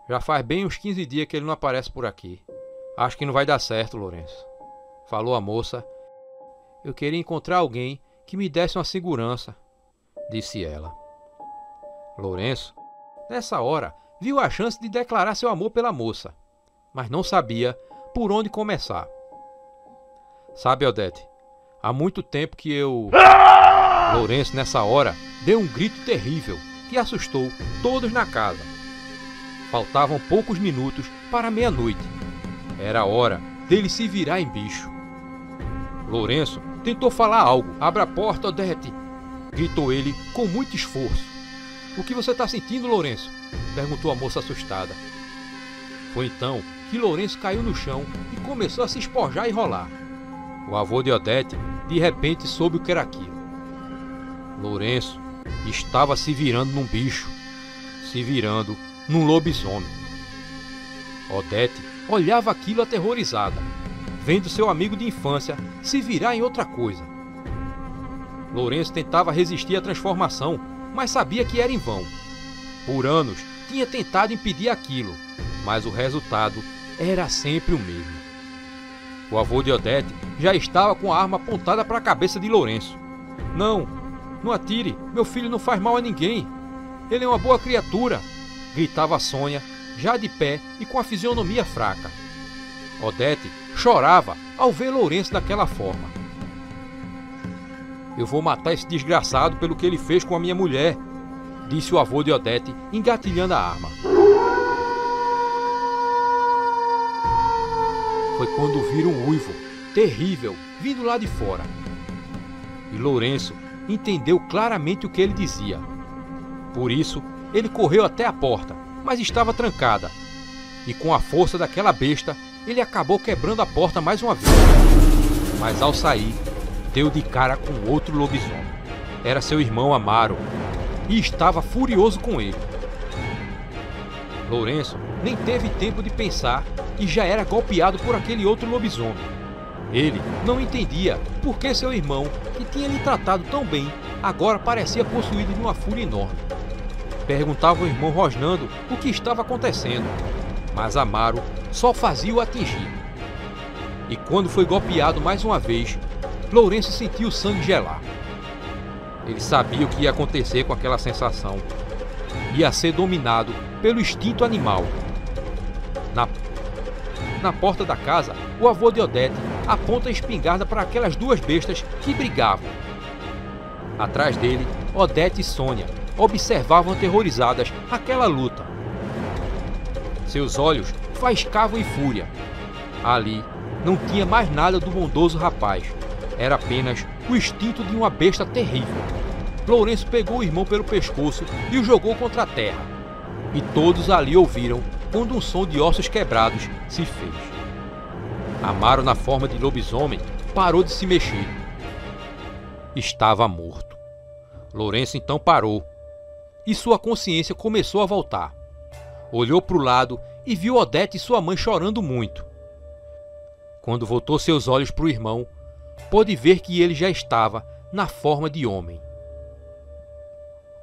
Já faz bem uns 15 dias que ele não aparece por aqui. Acho que não vai dar certo, Lourenço, falou a moça. Eu queria encontrar alguém que me desse uma segurança, disse ela. Lourenço, nessa hora, viu a chance de declarar seu amor pela moça, mas não sabia por onde começar. Sabe, Odete, há muito tempo que eu... Lourenço, nessa hora, deu um grito terrível que assustou todos na casa. Faltavam poucos minutos para meia-noite. Era hora dele se virar em bicho. Lourenço tentou falar algo. Abra a porta, Odete, gritou ele com muito esforço. O que você está sentindo, Lourenço? Perguntou a moça assustada. Foi então que Lourenço caiu no chão e começou a se espojar e rolar. O avô de Odete de repente soube o que era aquilo. Lourenço estava se virando num bicho, se virando num lobisomem. Odete olhava aquilo aterrorizada, vendo seu amigo de infância se virar em outra coisa. Lourenço tentava resistir à transformação, mas sabia que era em vão. Por anos tinha tentado impedir aquilo, mas o resultado era sempre o mesmo. O avô de Odete já estava com a arma apontada para a cabeça de Lourenço. Não atire, meu filho não faz mal a ninguém. Ele é uma boa criatura, gritava Sônia, já de pé e com a fisionomia fraca. Odete chorava ao ver Lourenço daquela forma. Eu vou matar esse desgraçado pelo que ele fez com a minha mulher, disse o avô de Odete, engatilhando a arma. Foi quando viram um uivo terrível vindo lá de fora. E Lourenço entendeu claramente o que ele dizia. Por isso, ele correu até a porta, mas estava trancada. E com a força daquela besta, ele acabou quebrando a porta mais uma vez. Mas ao sair, deu de cara com outro lobisomem. Era seu irmão Amaro, e estava furioso com ele. Lourenço nem teve tempo de pensar e já era golpeado por aquele outro lobisomem. Ele não entendia por que seu irmão, que tinha lhe tratado tão bem, agora parecia possuído de uma fúria enorme. Perguntava ao irmão rosnando o que estava acontecendo, mas Amaro só fazia o atingir. E quando foi golpeado mais uma vez, Lourenço sentiu o sangue gelar. Ele sabia o que ia acontecer com aquela sensação. Ia ser dominado pelo instinto animal. Na porta da casa, o avô de Odete aponta a espingarda para aquelas duas bestas que brigavam. Atrás dele, Odete e Sônia observavam aterrorizadas aquela luta. Seus olhos faiscavam em fúria. Ali não tinha mais nada do bondoso rapaz. Era apenas o instinto de uma besta terrível. Lourenço pegou o irmão pelo pescoço e o jogou contra a terra. E todos ali ouviram quando um som de ossos quebrados se fez. Amaro, na forma de lobisomem, parou de se mexer. Estava morto. Lourenço então parou e sua consciência começou a voltar. Olhou para o lado e viu Odete e sua mãe chorando muito. Quando voltou seus olhos para o irmão, pôde ver que ele já estava na forma de homem.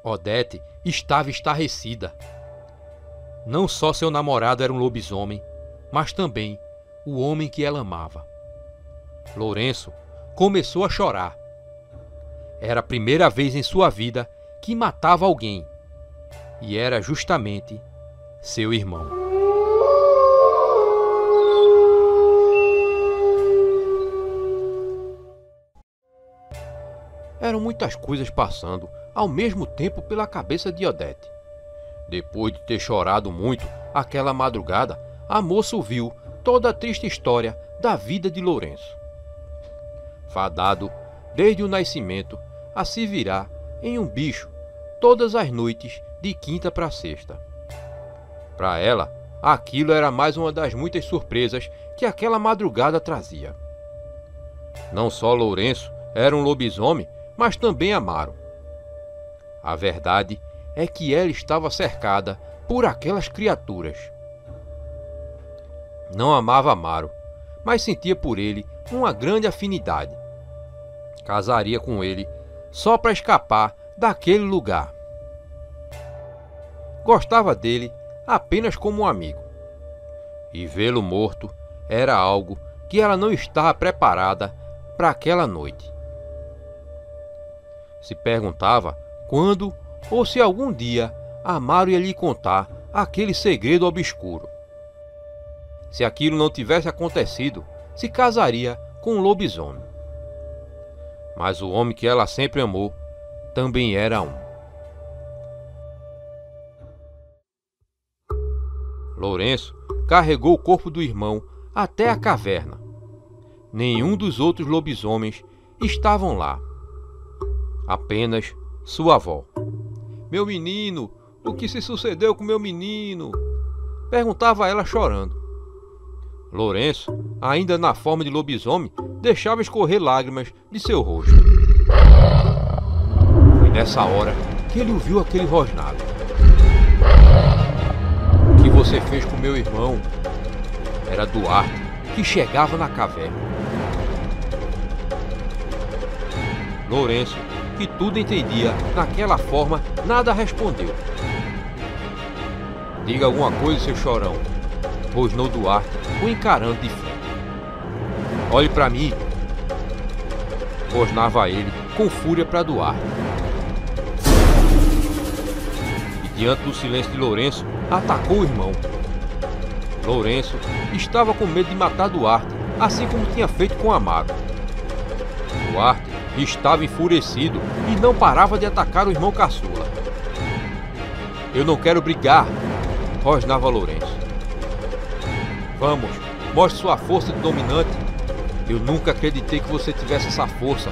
Odete estava estarrecida. Não só seu namorado era um lobisomem, mas também o homem que ela amava. Lourenço começou a chorar. Era a primeira vez em sua vida que matava alguém, e era justamente seu irmão. Eram muitas coisas passando ao mesmo tempo pela cabeça de Odete. Depois de ter chorado muito aquela madrugada, a moça ouviu toda a triste história da vida de Lourenço. Fadado, desde o nascimento, a se virar em um bicho todas as noites de quinta para sexta. Para ela, aquilo era mais uma das muitas surpresas que aquela madrugada trazia. Não só Lourenço era um lobisomem, mas também Amaro. A verdade é que ela estava cercada por aquelas criaturas. Não amava Amaro, mas sentia por ele uma grande afinidade. Casaria com ele só para escapar daquele lugar. Gostava dele apenas como um amigo. E vê-lo morto era algo que ela não estava preparada para aquela noite. Se perguntava quando ou se algum dia Amaro ia lhe contar aquele segredo obscuro. Se aquilo não tivesse acontecido, se casaria com um lobisomem. Mas o homem que ela sempre amou também era um. Lourenço carregou o corpo do irmão até a caverna. Nenhum dos outros lobisomens estavam lá. Apenas sua avó. "Meu menino, o que se sucedeu com meu menino?" perguntava ela chorando. Lourenço, ainda na forma de lobisomem, deixava escorrer lágrimas de seu rosto. Foi nessa hora que ele ouviu aquele rosnado. "O que você fez com meu irmão?" Era Duarte, que chegava na caverna. Lourenço, que tudo entendia naquela forma, nada respondeu. "Diga alguma coisa, seu chorão", rosnou Duarte, o encarando de frente. "Olhe para mim", rosnava ele com fúria para Duarte. E diante do silêncio de Lourenço, atacou o irmão. Lourenço estava com medo de matar Duarte, assim como tinha feito com Amaro. Duarte estava enfurecido e não parava de atacar o irmão caçula. "Eu não quero brigar", rosnava Lourenço. "Vamos, mostre sua força de dominante. Eu nunca acreditei que você tivesse essa força.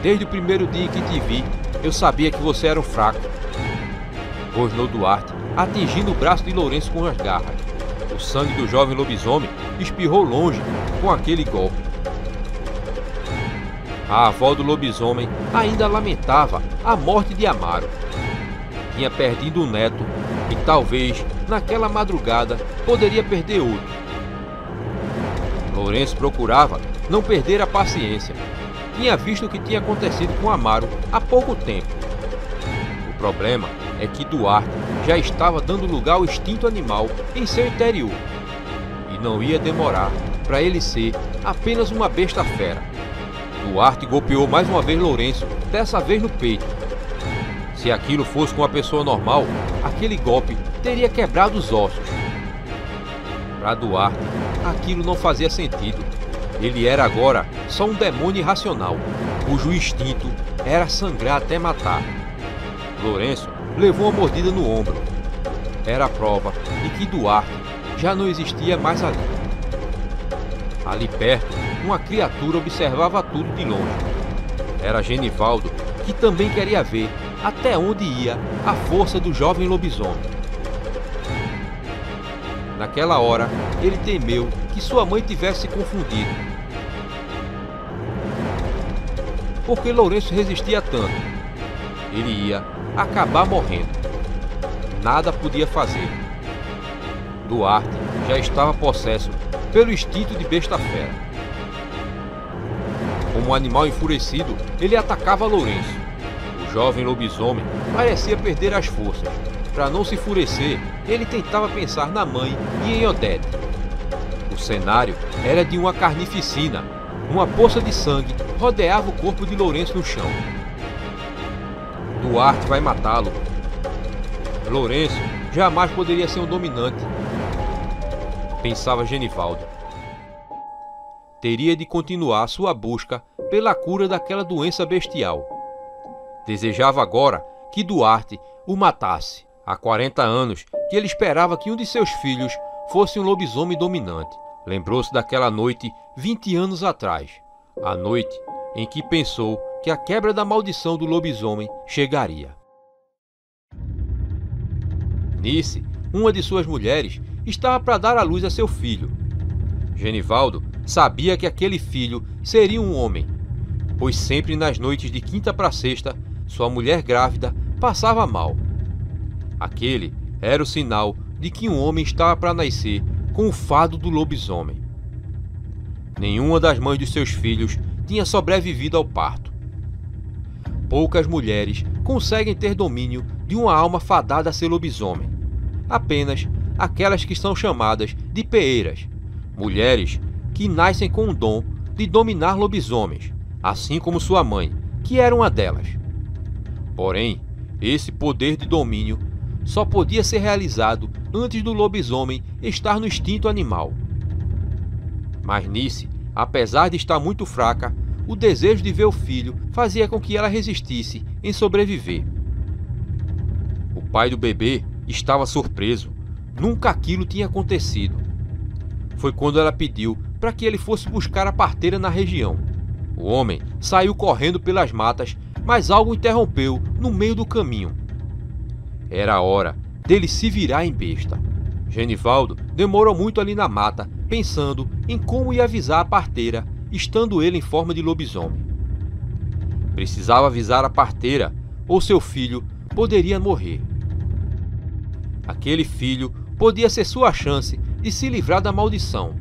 Desde o primeiro dia em que te vi, eu sabia que você era um fraco", rosnou Duarte, atingindo o braço de Lourenço com as garras. O sangue do jovem lobisomem espirrou longe com aquele golpe. A avó do lobisomem ainda lamentava a morte de Amaro. Tinha perdido um neto e talvez, naquela madrugada, poderia perder outro. Lourenço procurava não perder a paciência. Tinha visto o que tinha acontecido com Amaro há pouco tempo. O problema é que Duarte já estava dando lugar ao instinto animal em seu interior. E não ia demorar para ele ser apenas uma besta fera. Duarte golpeou mais uma vez Lourenço, dessa vez no peito. Se aquilo fosse com uma pessoa normal, aquele golpe teria quebrado os ossos. Para Duarte, aquilo não fazia sentido. Ele era agora só um demônio irracional, cujo instinto era sangrar até matar. Lourenço levou uma mordida no ombro. Era a prova de que Duarte já não existia mais ali. Ali perto, uma criatura observava tudo de longe. Era Genivaldo, que também queria ver até onde ia a força do jovem lobisomem. Naquela hora, ele temeu que sua mãe tivesse se confundido. Porque Lourenço resistia tanto. Ele ia acabar morrendo. Nada podia fazer. Duarte já estava possesso pelo instinto de besta fera. Como um animal enfurecido, ele atacava Lourenço. O jovem lobisomem parecia perder as forças. Para não se enfurecer, ele tentava pensar na mãe e em Odete. O cenário era de uma carnificina. Uma poça de sangue rodeava o corpo de Lourenço no chão. Duarte vai matá-lo. Lourenço jamais poderia ser um dominante, pensava Genivaldo. Teria de continuar sua busca pela cura daquela doença bestial. Desejava agora que Duarte o matasse. Há 40 anos que ele esperava que um de seus filhos fosse um lobisomem dominante. Lembrou-se daquela noite 20 anos atrás, a noite em que pensou que a quebra da maldição do lobisomem chegaria. Nice, uma de suas mulheres, estava para dar à luz a seu filho. Genivaldo sabia que aquele filho seria um homem, pois sempre nas noites de quinta para sexta, sua mulher grávida passava mal. Aquele era o sinal de que um homem estava para nascer com o fado do lobisomem. Nenhuma das mães dos seus filhos tinha sobrevivido ao parto. Poucas mulheres conseguem ter domínio de uma alma fadada a ser lobisomem. Apenas aquelas que são chamadas de peeiras, mulheres que nascem com o dom de dominar lobisomens, assim como sua mãe, que era uma delas. Porém, esse poder de domínio só podia ser realizado antes do lobisomem estar no instinto animal. Mas Nice, apesar de estar muito fraca, o desejo de ver o filho fazia com que ela resistisse em sobreviver. O pai do bebê estava surpreso. Nunca aquilo tinha acontecido. Foi quando ela pediu para que ele fosse buscar a parteira na região. O homem saiu correndo pelas matas, mas algo interrompeu no meio do caminho. Era a hora dele se virar em besta. Genivaldo demorou muito ali na mata, pensando em como ia avisar a parteira, estando ele em forma de lobisomem. Precisava avisar a parteira, ou seu filho poderia morrer. Aquele filho podia ser sua chance de se livrar da maldição.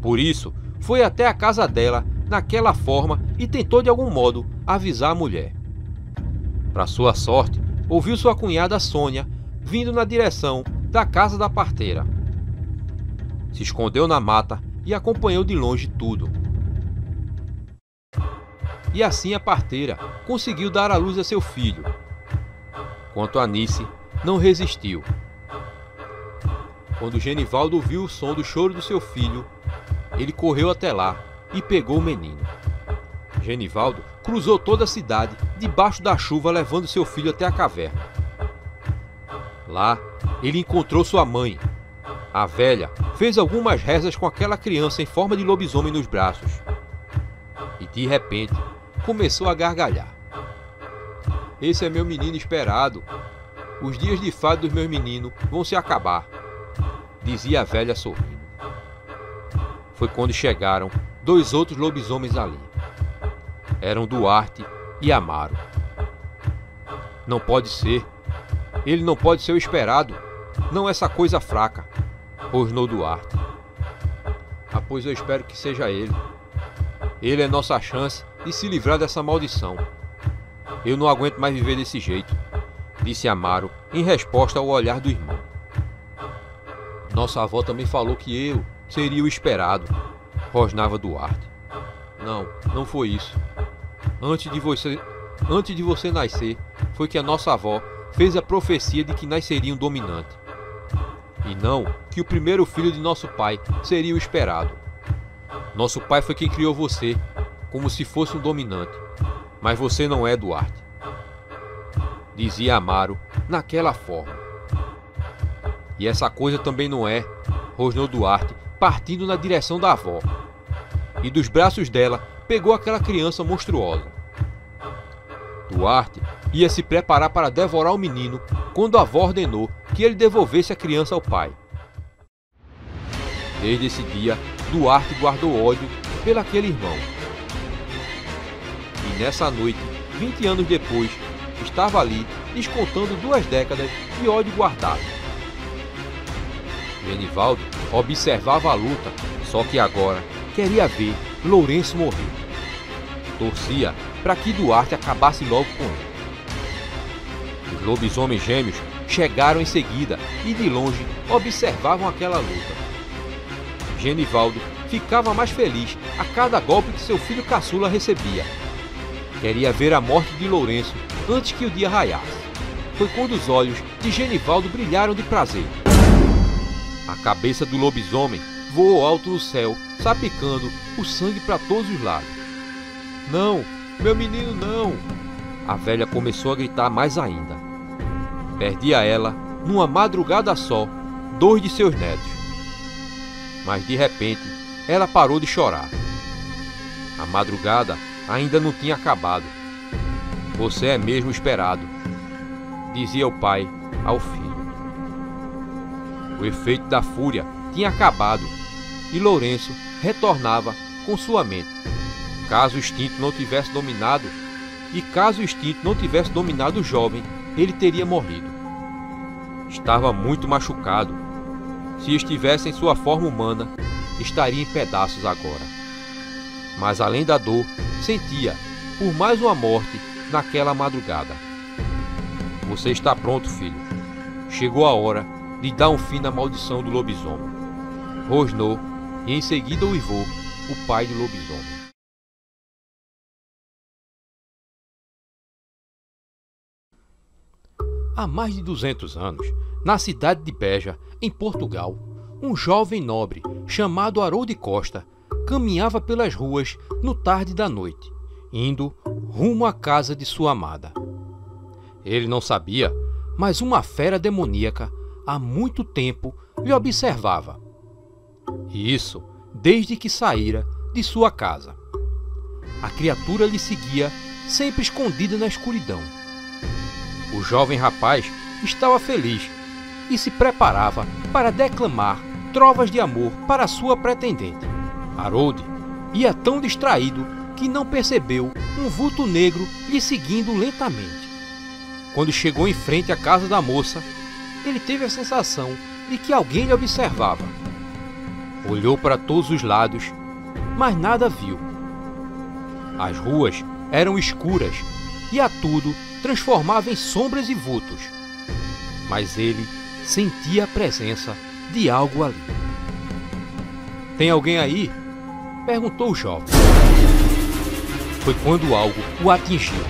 Por isso, foi até a casa dela naquela forma e tentou de algum modo avisar a mulher. Para sua sorte, ouviu sua cunhada Sônia vindo na direção da casa da parteira. Se escondeu na mata e acompanhou de longe tudo. E assim a parteira conseguiu dar à luz a seu filho. Quanto a Nice, não resistiu. Quando Genivaldo ouviu o som do choro do seu filho, ele correu até lá e pegou o menino. Genivaldo cruzou toda a cidade debaixo da chuva, levando seu filho até a caverna. Lá, ele encontrou sua mãe. A velha fez algumas rezas com aquela criança em forma de lobisomem nos braços. E de repente, começou a gargalhar. "Esse é meu menino esperado. Os dias de fado dos meus meninos vão se acabar", dizia a velha sorrindo. Foi quando chegaram 2 outros lobisomens ali. Eram Duarte e Amaro. "Não pode ser. Ele não pode ser o esperado. Não essa coisa fraca", rosnou Duarte. "Ah, pois eu espero que seja ele. Ele é nossa chance de se livrar dessa maldição. Eu não aguento mais viver desse jeito", disse Amaro em resposta ao olhar do irmão. "Nossa avó também falou que eu seria o esperado", rosnava Duarte. Não foi isso. Antes de você nascer, foi que a nossa avó fez a profecia de que nasceria um dominante. E não que o primeiro filho de nosso pai seria o esperado. Nosso pai foi quem criou você, como se fosse um dominante. Mas você não é, Duarte", dizia Amaro naquela forma. "E essa coisa também não é", rosnou Duarte, partindo na direção da avó. E dos braços dela pegou aquela criança monstruosa. Duarte ia se preparar para devorar o menino quando a avó ordenou que ele devolvesse a criança ao pai. Desde esse dia, Duarte guardou ódio pelaquele irmão. E nessa noite, 20 anos depois, estava ali descontando 2 décadas de ódio guardado. Genivaldo observava a luta, só que agora queria ver Lourenço morrer. Torcia para que Duarte acabasse logo com ele. Os lobisomens gêmeos chegaram em seguida e de longe observavam aquela luta. Genivaldo ficava mais feliz a cada golpe que seu filho caçula recebia. Queria ver a morte de Lourenço antes que o dia raiasse. Foi quando os olhos de Genivaldo brilharam de prazer. A cabeça do lobisomem voou alto no céu, salpicando o sangue para todos os lados. "Não, meu menino não!" a velha começou a gritar mais ainda. Perdia ela, numa madrugada só, 2 de seus netos. Mas de repente, ela parou de chorar. A madrugada ainda não tinha acabado. Você é mesmo esperado, dizia o pai ao filho. O efeito da fúria tinha acabado e Lourenço retornava com sua mente. Caso o instinto não tivesse dominado o jovem, ele teria morrido. Estava muito machucado. Se estivesse em sua forma humana, estaria em pedaços agora. Mas além da dor, sentia por mais uma morte naquela madrugada. Você está pronto, filho. Chegou a hora de dar um fim na maldição do lobisomem. Rosnou e em seguida uivou o pai do lobisomem. Há mais de 200 anos, na cidade de Beja, em Portugal, um jovem nobre chamado Haroldo Costa caminhava pelas ruas no tarde da noite, indo rumo à casa de sua amada. Ele não sabia, mas uma fera demoníaca há muito tempo lhe observava. E isso desde que saíra de sua casa. A criatura lhe seguia, sempre escondida na escuridão. O jovem rapaz estava feliz e se preparava para declamar trovas de amor para sua pretendente. Haroldo ia tão distraído que não percebeu um vulto negro lhe seguindo lentamente. Quando chegou em frente à casa da moça, ele teve a sensação de que alguém lhe observava. Olhou para todos os lados, mas nada viu. As ruas eram escuras e a tudo transformava em sombras e vultos. Mas ele sentia a presença de algo ali. "Tem alguém aí?" perguntou o jovem. Foi quando algo o atingiu.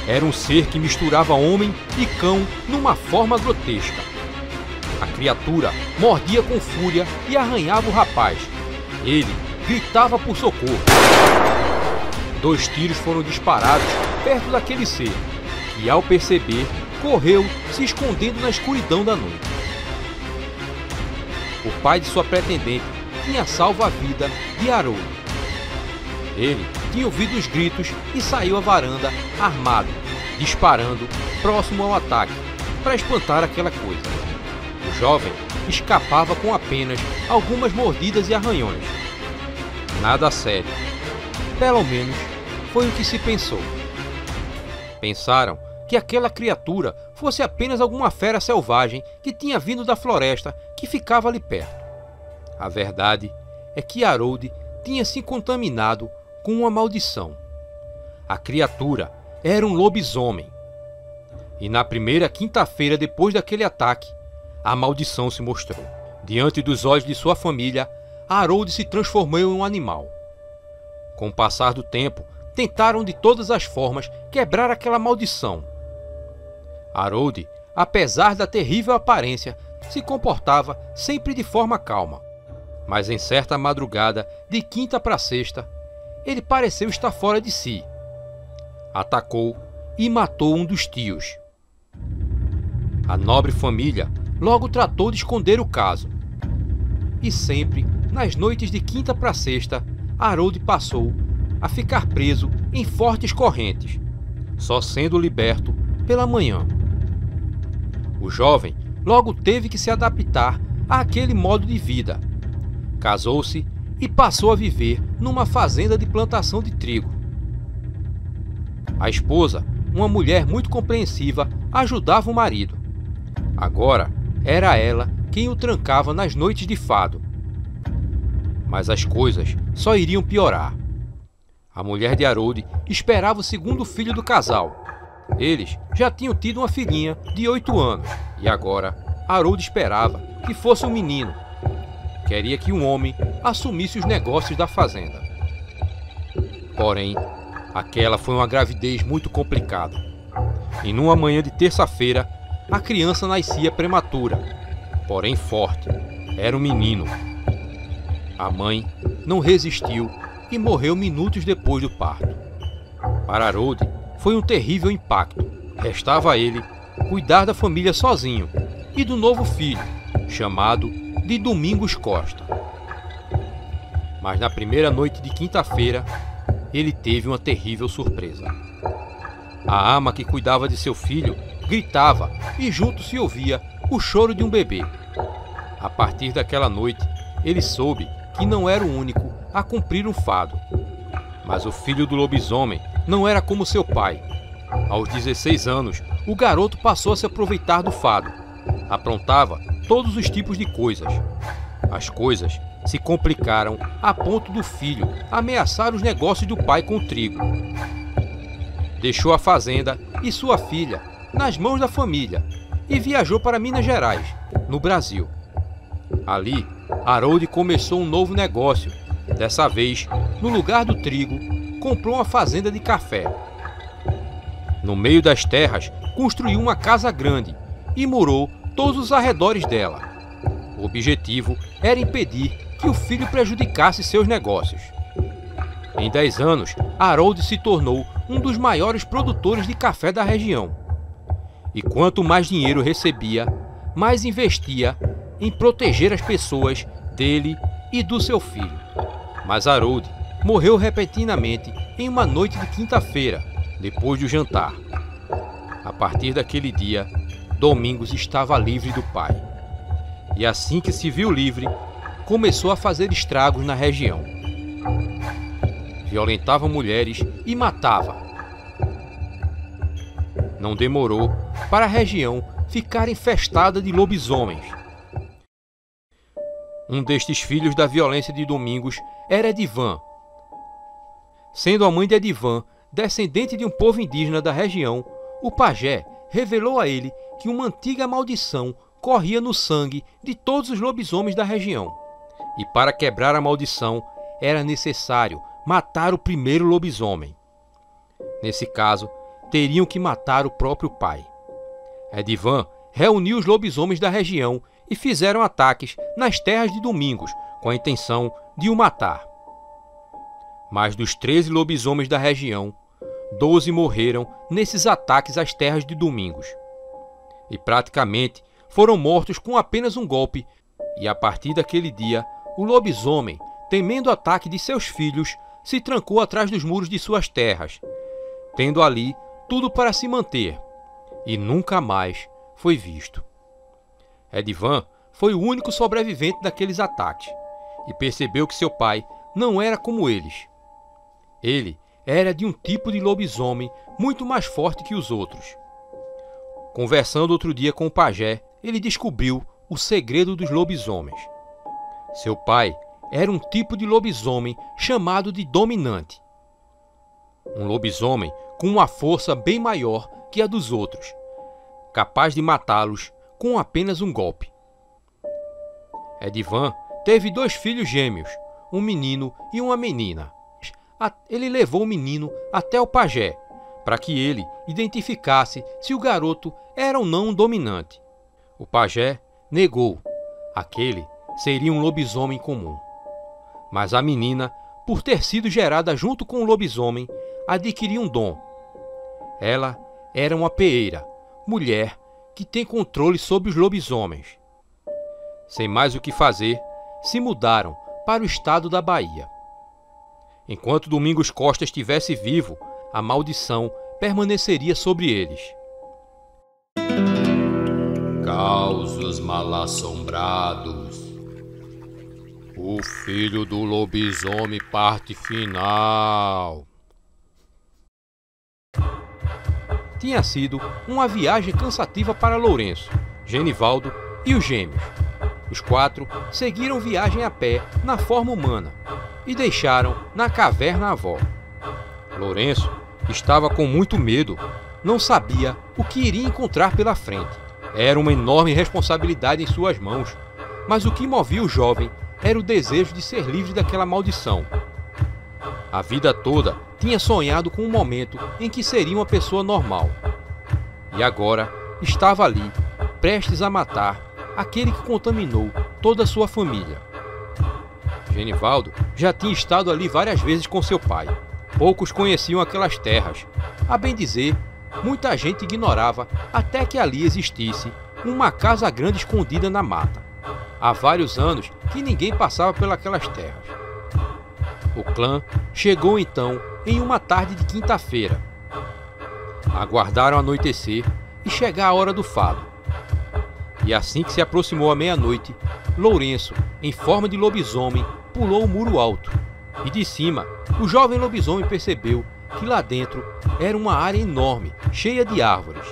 Era um ser que misturava homem e cão numa forma grotesca. A criatura mordia com fúria e arranhava o rapaz. Ele gritava por socorro. 2 tiros foram disparados perto daquele ser, que ao perceber, correu se escondendo na escuridão da noite. O pai de sua pretendente tinha salvo a vida de Haroldo. Ele tinha ouvido os gritos e saiu à varanda armado, disparando próximo ao ataque, para espantar aquela coisa. O jovem escapava com apenas algumas mordidas e arranhões. Nada sério. Pelo menos foi o que se pensou. Pensaram que aquela criatura fosse apenas alguma fera selvagem que tinha vindo da floresta que ficava ali perto. A verdade é que Haroldo tinha se contaminado com uma maldição. A criatura era um lobisomem. E na primeira quinta-feira depois daquele ataque, a maldição se mostrou. Diante dos olhos de sua família, Haroldo se transformou em um animal. Com o passar do tempo, tentaram de todas as formas quebrar aquela maldição. Haroldo, apesar da terrível aparência, se comportava sempre de forma calma. Mas em certa madrugada, de quinta para sexta, ele pareceu estar fora de si. Atacou e matou um dos tios. A nobre família logo tratou de esconder o caso. E sempre, nas noites de quinta para sexta, Haroldo passou a ficar preso em fortes correntes, só sendo liberto pela manhã. O jovem logo teve que se adaptar àquele modo de vida. Casou-se e passou a viver numa fazenda de plantação de trigo. A esposa, uma mulher muito compreensiva, ajudava o marido. Agora era ela quem o trancava nas noites de fado. Mas as coisas só iriam piorar. A mulher de Haroldo esperava o segundo filho do casal. Eles já tinham tido uma filhinha de 8 anos e agora Haroldo esperava que fosse um menino. Queria que um homem assumisse os negócios da fazenda. Porém, aquela foi uma gravidez muito complicada. E numa manhã de terça-feira, a criança nascia prematura, porém forte. Era um menino. A mãe não resistiu e morreu minutos depois do parto. Para Haroldo, foi um terrível impacto. Restava a ele cuidar da família sozinho e do novo filho, chamado de Domingos Costa. Mas na primeira noite de quinta-feira, ele teve uma terrível surpresa. A ama que cuidava de seu filho gritava e junto se ouvia o choro de um bebê. A partir daquela noite, ele soube que não era o único a cumprir um fado. Mas o filho do lobisomem não era como seu pai. Aos 16 anos, o garoto passou a se aproveitar do fado. Aprontava todos os tipos de coisas. As coisas se complicaram a ponto do filho ameaçar os negócios do pai com o trigo. Deixou a fazenda e sua filha nas mãos da família e viajou para Minas Gerais, no Brasil. Ali, Harold começou um novo negócio. Dessa vez, no lugar do trigo, comprou uma fazenda de café. No meio das terras, construiu uma casa grande e murou todos os arredores dela. O objetivo era impedir que o filho prejudicasse seus negócios. Em 10 anos, Harold se tornou um dos maiores produtores de café da região. E quanto mais dinheiro recebia, mais investia em proteger as pessoas dele e do seu filho. Mas Harold morreu repentinamente em uma noite de quinta-feira, depois do jantar. A partir daquele dia, Domingos estava livre do pai. E assim que se viu livre, começou a fazer estragos na região. Violentava mulheres e matava. Não demorou para a região ficar infestada de lobisomens. Um destes filhos da violência de Domingos era Edivan. Sendo a mãe de Edivan descendente de um povo indígena da região, o pajé revelou a ele que uma antiga maldição corria no sangue de todos os lobisomens da região. E para quebrar a maldição, era necessário matar o primeiro lobisomem. Nesse caso, teriam que matar o próprio pai. Edivan reuniu os lobisomens da região e fizeram ataques nas terras de Domingos, com a intenção de o matar. Mas dos 13 lobisomens da região, 12 morreram nesses ataques às terras de Domingos. E praticamente foram mortos com apenas um golpe, e a partir daquele dia, o lobisomem, temendo o ataque de seus filhos, se trancou atrás dos muros de suas terras, tendo ali tudo para se manter, e nunca mais foi visto. Edivan foi o único sobrevivente daqueles ataques, e percebeu que seu pai não era como eles. Ele era de um tipo de lobisomem muito mais forte que os outros. Conversando outro dia com o pajé, ele descobriu o segredo dos lobisomens. Seu pai era um tipo de lobisomem chamado de dominante. Um lobisomem com uma força bem maior que a dos outros, capaz de matá-los com apenas um golpe. Edivan teve 2 filhos gêmeos, um menino e uma menina. Ele levou o menino até o pajé, para que ele identificasse se o garoto era ou não um dominante. O pajé negou. Aquele seria um lobisomem comum. Mas a menina, por ter sido gerada junto com o lobisomem, adquiriu um dom. Ela era uma peeira, mulher que tem controle sobre os lobisomens. Sem mais o que fazer, se mudaram para o estado da Bahia. Enquanto Domingos Costa estivesse vivo, a maldição permaneceria sobre eles. Causos mal-assombrados. O filho do lobisomem, parte final. Tinha sido uma viagem cansativa para Lourenço, Genivaldo e os gêmeos. Os 4 seguiram viagem a pé na forma humana e deixaram na caverna a avó. Lourenço estava com muito medo, não sabia o que iria encontrar pela frente. Era uma enorme responsabilidade em suas mãos, mas o que movia o jovem era o desejo de ser livre daquela maldição. A vida toda tinha sonhado com um momento em que seria uma pessoa normal. E agora estava ali, prestes a matar aquele que contaminou toda a sua família. Genivaldo já tinha estado ali várias vezes com seu pai. Poucos conheciam aquelas terras. A bem dizer, muita gente ignorava até que ali existisse uma casa grande escondida na mata. Há vários anos que ninguém passava pelas terras. O clã chegou então em uma tarde de quinta-feira. Aguardaram anoitecer e chegar a hora do fado. E assim que se aproximou a meia-noite, Lourenço, em forma de lobisomem, pulou o muro alto. E de cima, o jovem lobisomem percebeu que lá dentro era uma área enorme, cheia de árvores.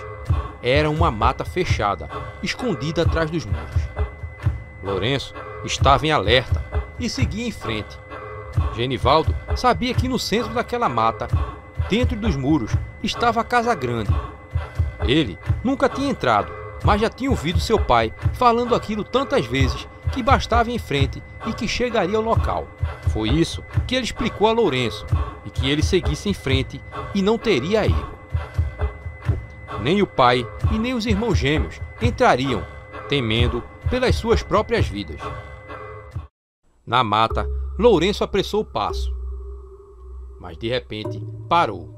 Era uma mata fechada, escondida atrás dos muros. Lourenço estava em alerta e seguia em frente. Genivaldo sabia que no centro daquela mata, dentro dos muros, estava a casa grande. Ele nunca tinha entrado, mas já tinha ouvido seu pai falando aquilo tantas vezes que bastava ir em frente e que chegaria ao local. Foi isso que ele explicou a Lourenço, e que ele seguisse em frente e não teria erro. Nem o pai e nem os irmãos gêmeos entrariam, temendo pelas suas próprias vidas. Na mata, Lourenço apressou o passo, mas de repente parou.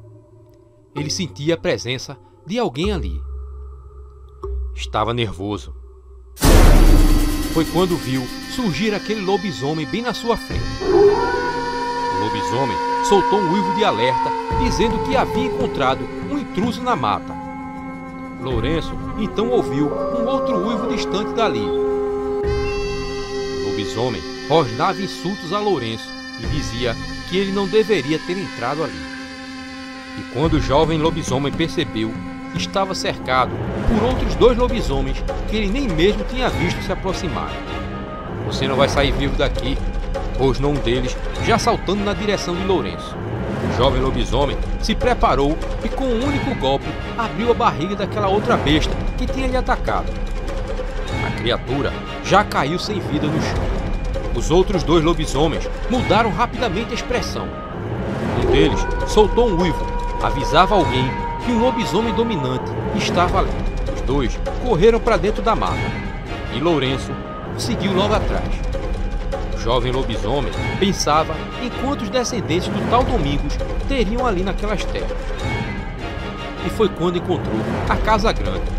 Ele sentia a presença de alguém ali. Estava nervoso. Foi quando viu surgir aquele lobisomem bem na sua frente. O lobisomem soltou um uivo de alerta, dizendo que havia encontrado um intruso na mata. Lourenço então ouviu um outro uivo distante dali. O lobisomem rosnava insultos a Lourenço e dizia que ele não deveria ter entrado ali. E quando o jovem lobisomem percebeu, estava cercado por outros 2 lobisomens que ele nem mesmo tinha visto se aproximar. "Você não vai sair vivo daqui", rosnou um deles, já saltando na direção de Lourenço. O jovem lobisomem se preparou e com um único golpe abriu a barriga daquela outra besta que tinha lhe atacado. A criatura já caiu sem vida no chão. Os outros 2 lobisomens mudaram rapidamente a expressão. Um deles soltou um uivo, avisava alguém que um lobisomem dominante estava ali. Os 2 correram para dentro da mata e Lourenço seguiu logo atrás. O jovem lobisomem pensava em quantos descendentes do tal Domingos teriam ali naquelas terras. E foi quando encontrou a casa grande.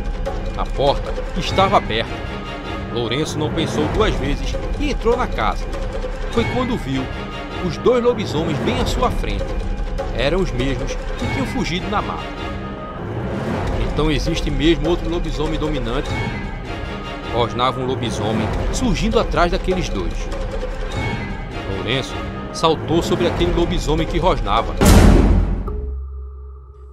A porta estava aberta. Lourenço não pensou 2 vezes e entrou na casa. Foi quando viu os 2 lobisomens bem à sua frente. Eram os mesmos que tinham fugido na mata. Então existe mesmo outro lobisomem dominante? Rosnava um lobisomem surgindo atrás daqueles 2. Lourenço saltou sobre aquele lobisomem que rosnava,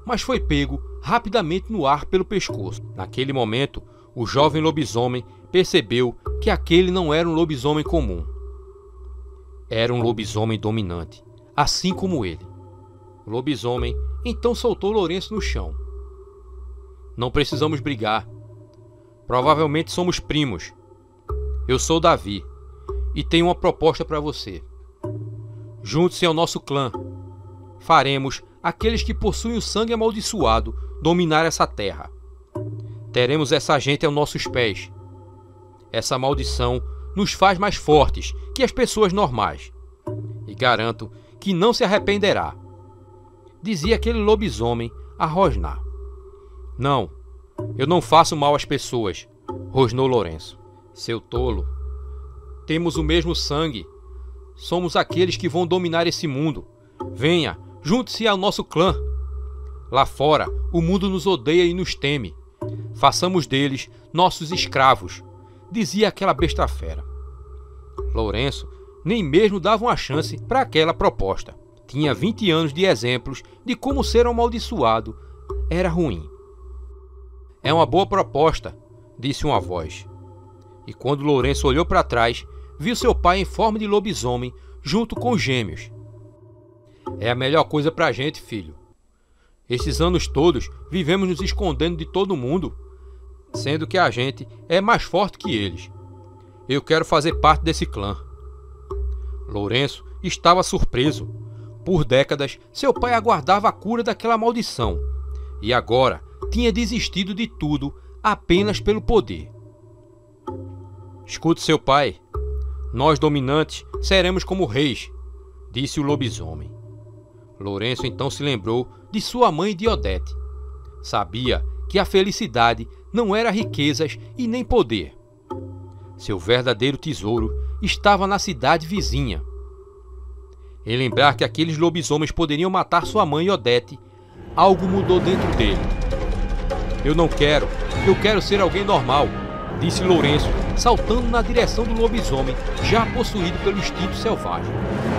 mas foi pego rapidamente no ar pelo pescoço. Naquele momento, o jovem lobisomem percebeu que aquele não era um lobisomem comum. Era um lobisomem dominante, assim como ele. O lobisomem então soltou Lourenço no chão. "Não precisamos brigar. Provavelmente somos primos. Eu sou Davi e tenho uma proposta para você. Junte-se ao nosso clã. Faremos aqueles que possuem o sangue amaldiçoado dominar essa terra. Teremos essa gente aos nossos pés. Essa maldição nos faz mais fortes que as pessoas normais. E garanto que não se arrependerá", dizia aquele lobisomem a rosnar. "Não, eu não faço mal às pessoas", rosnou Lourenço. "Seu tolo, temos o mesmo sangue. Somos aqueles que vão dominar esse mundo. Venha, junte-se ao nosso clã. Lá fora, o mundo nos odeia e nos teme. Façamos deles nossos escravos", dizia aquela besta fera. Lourenço nem mesmo dava uma chance para aquela proposta. Tinha 20 anos de exemplos de como ser amaldiçoado era ruim. "É uma boa proposta", disse uma voz. E quando Lourenço olhou para trás, viu seu pai em forma de lobisomem junto com os gêmeos. "É a melhor coisa pra gente, filho. Esses anos todos vivemos nos escondendo de todo mundo, sendo que a gente é mais forte que eles. Eu quero fazer parte desse clã." Lourenço estava surpreso. Por décadas, seu pai aguardava a cura daquela maldição, e agora tinha desistido de tudo apenas pelo poder. "Escute seu pai. Nós dominantes seremos como reis", disse o lobisomem. Lourenço então se lembrou de sua mãe e de Odete. Sabia que a felicidade não era riquezas e nem poder. Seu verdadeiro tesouro estava na cidade vizinha. Em lembrar que aqueles lobisomens poderiam matar sua mãe e Odete, algo mudou dentro dele. Eu não quero, eu quero ser alguém normal, disse Lourenço, saltando na direção do lobisomem, já possuído pelo instinto selvagem.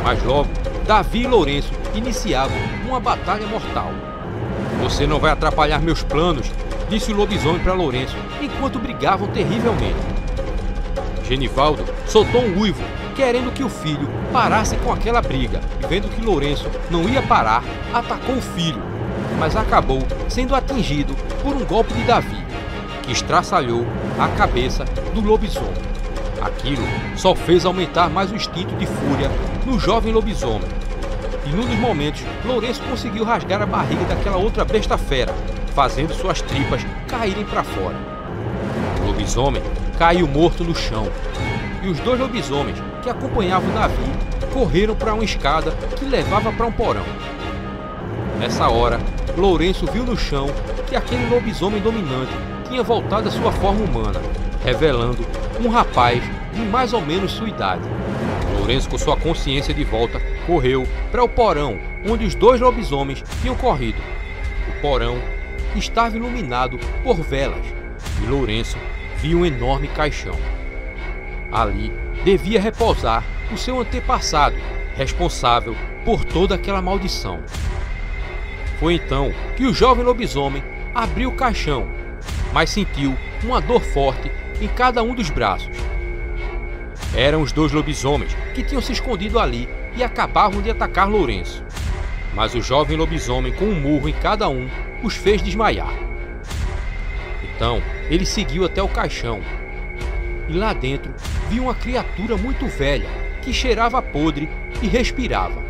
Mas logo, Davi e Lourenço iniciavam uma batalha mortal. Você não vai atrapalhar meus planos, disse o lobisomem para Lourenço, enquanto brigavam terrivelmente. Genivaldo soltou um uivo, querendo que o filho parasse com aquela briga, e vendo que Lourenço não ia parar, atacou o filho, mas acabou sendo atingido por um golpe de Davi, que estraçalhou a cabeça do lobisomem. Aquilo só fez aumentar mais o instinto de fúria no jovem lobisomem. E num dos momentos, Lourenço conseguiu rasgar a barriga daquela outra besta fera, fazendo suas tripas caírem para fora. O lobisomem caiu morto no chão, e os dois lobisomens que acompanhavam Davi correram para uma escada que levava para um porão. Nessa hora, Lourenço viu no chão que aquele lobisomem dominante tinha voltado à sua forma humana, revelando um rapaz de mais ou menos sua idade. Lourenço, com sua consciência de volta, correu para o porão onde os dois lobisomens tinham corrido. O porão estava iluminado por velas e Lourenço viu um enorme caixão. Ali devia repousar o seu antepassado, responsável por toda aquela maldição. Foi então que o jovem lobisomem abriu o caixão, mas sentiu uma dor forte em cada um dos braços. Eram os dois lobisomens que tinham se escondido ali e acabavam de atacar Lourenço. Mas o jovem lobisomem, com um murro em cada um, os fez desmaiar. Então ele seguiu até o caixão e lá dentro viu uma criatura muito velha que cheirava podre e respirava.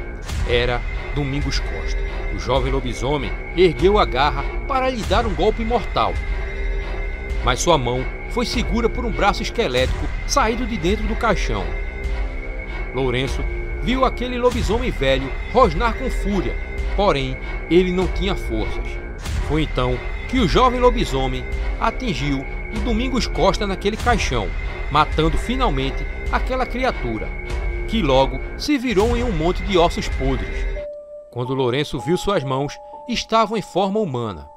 Era Domingos Costa. O jovem lobisomem ergueu a garra para lhe dar um golpe mortal, mas sua mão foi segura por um braço esquelético saído de dentro do caixão. Lourenço viu aquele lobisomem velho rosnar com fúria, porém ele não tinha forças. Foi então que o jovem lobisomem atingiu o Domingos Costa naquele caixão, matando finalmente aquela criatura, que logo se virou em um monte de ossos podres. Quando Lourenço viu suas mãos, estavam em forma humana.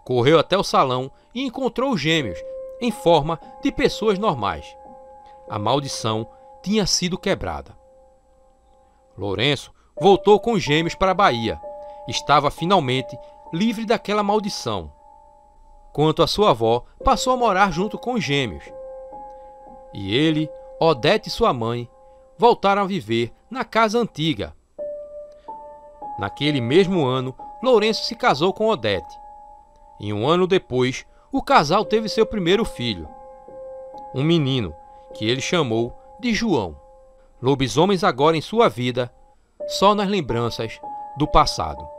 Correu até o salão e encontrou os gêmeos, em forma de pessoas normais. A maldição tinha sido quebrada. Lourenço voltou com os gêmeos para a Bahia. Estava finalmente livre daquela maldição. Quanto à sua avó, passou a morar junto com os gêmeos. E ele, Odete e sua mãe voltaram a viver na casa antiga. Naquele mesmo ano, Lourenço se casou com Odete. E um ano depois, o casal teve seu primeiro filho, um menino, que ele chamou de João. Lobisomens agora em sua vida, só nas lembranças do passado.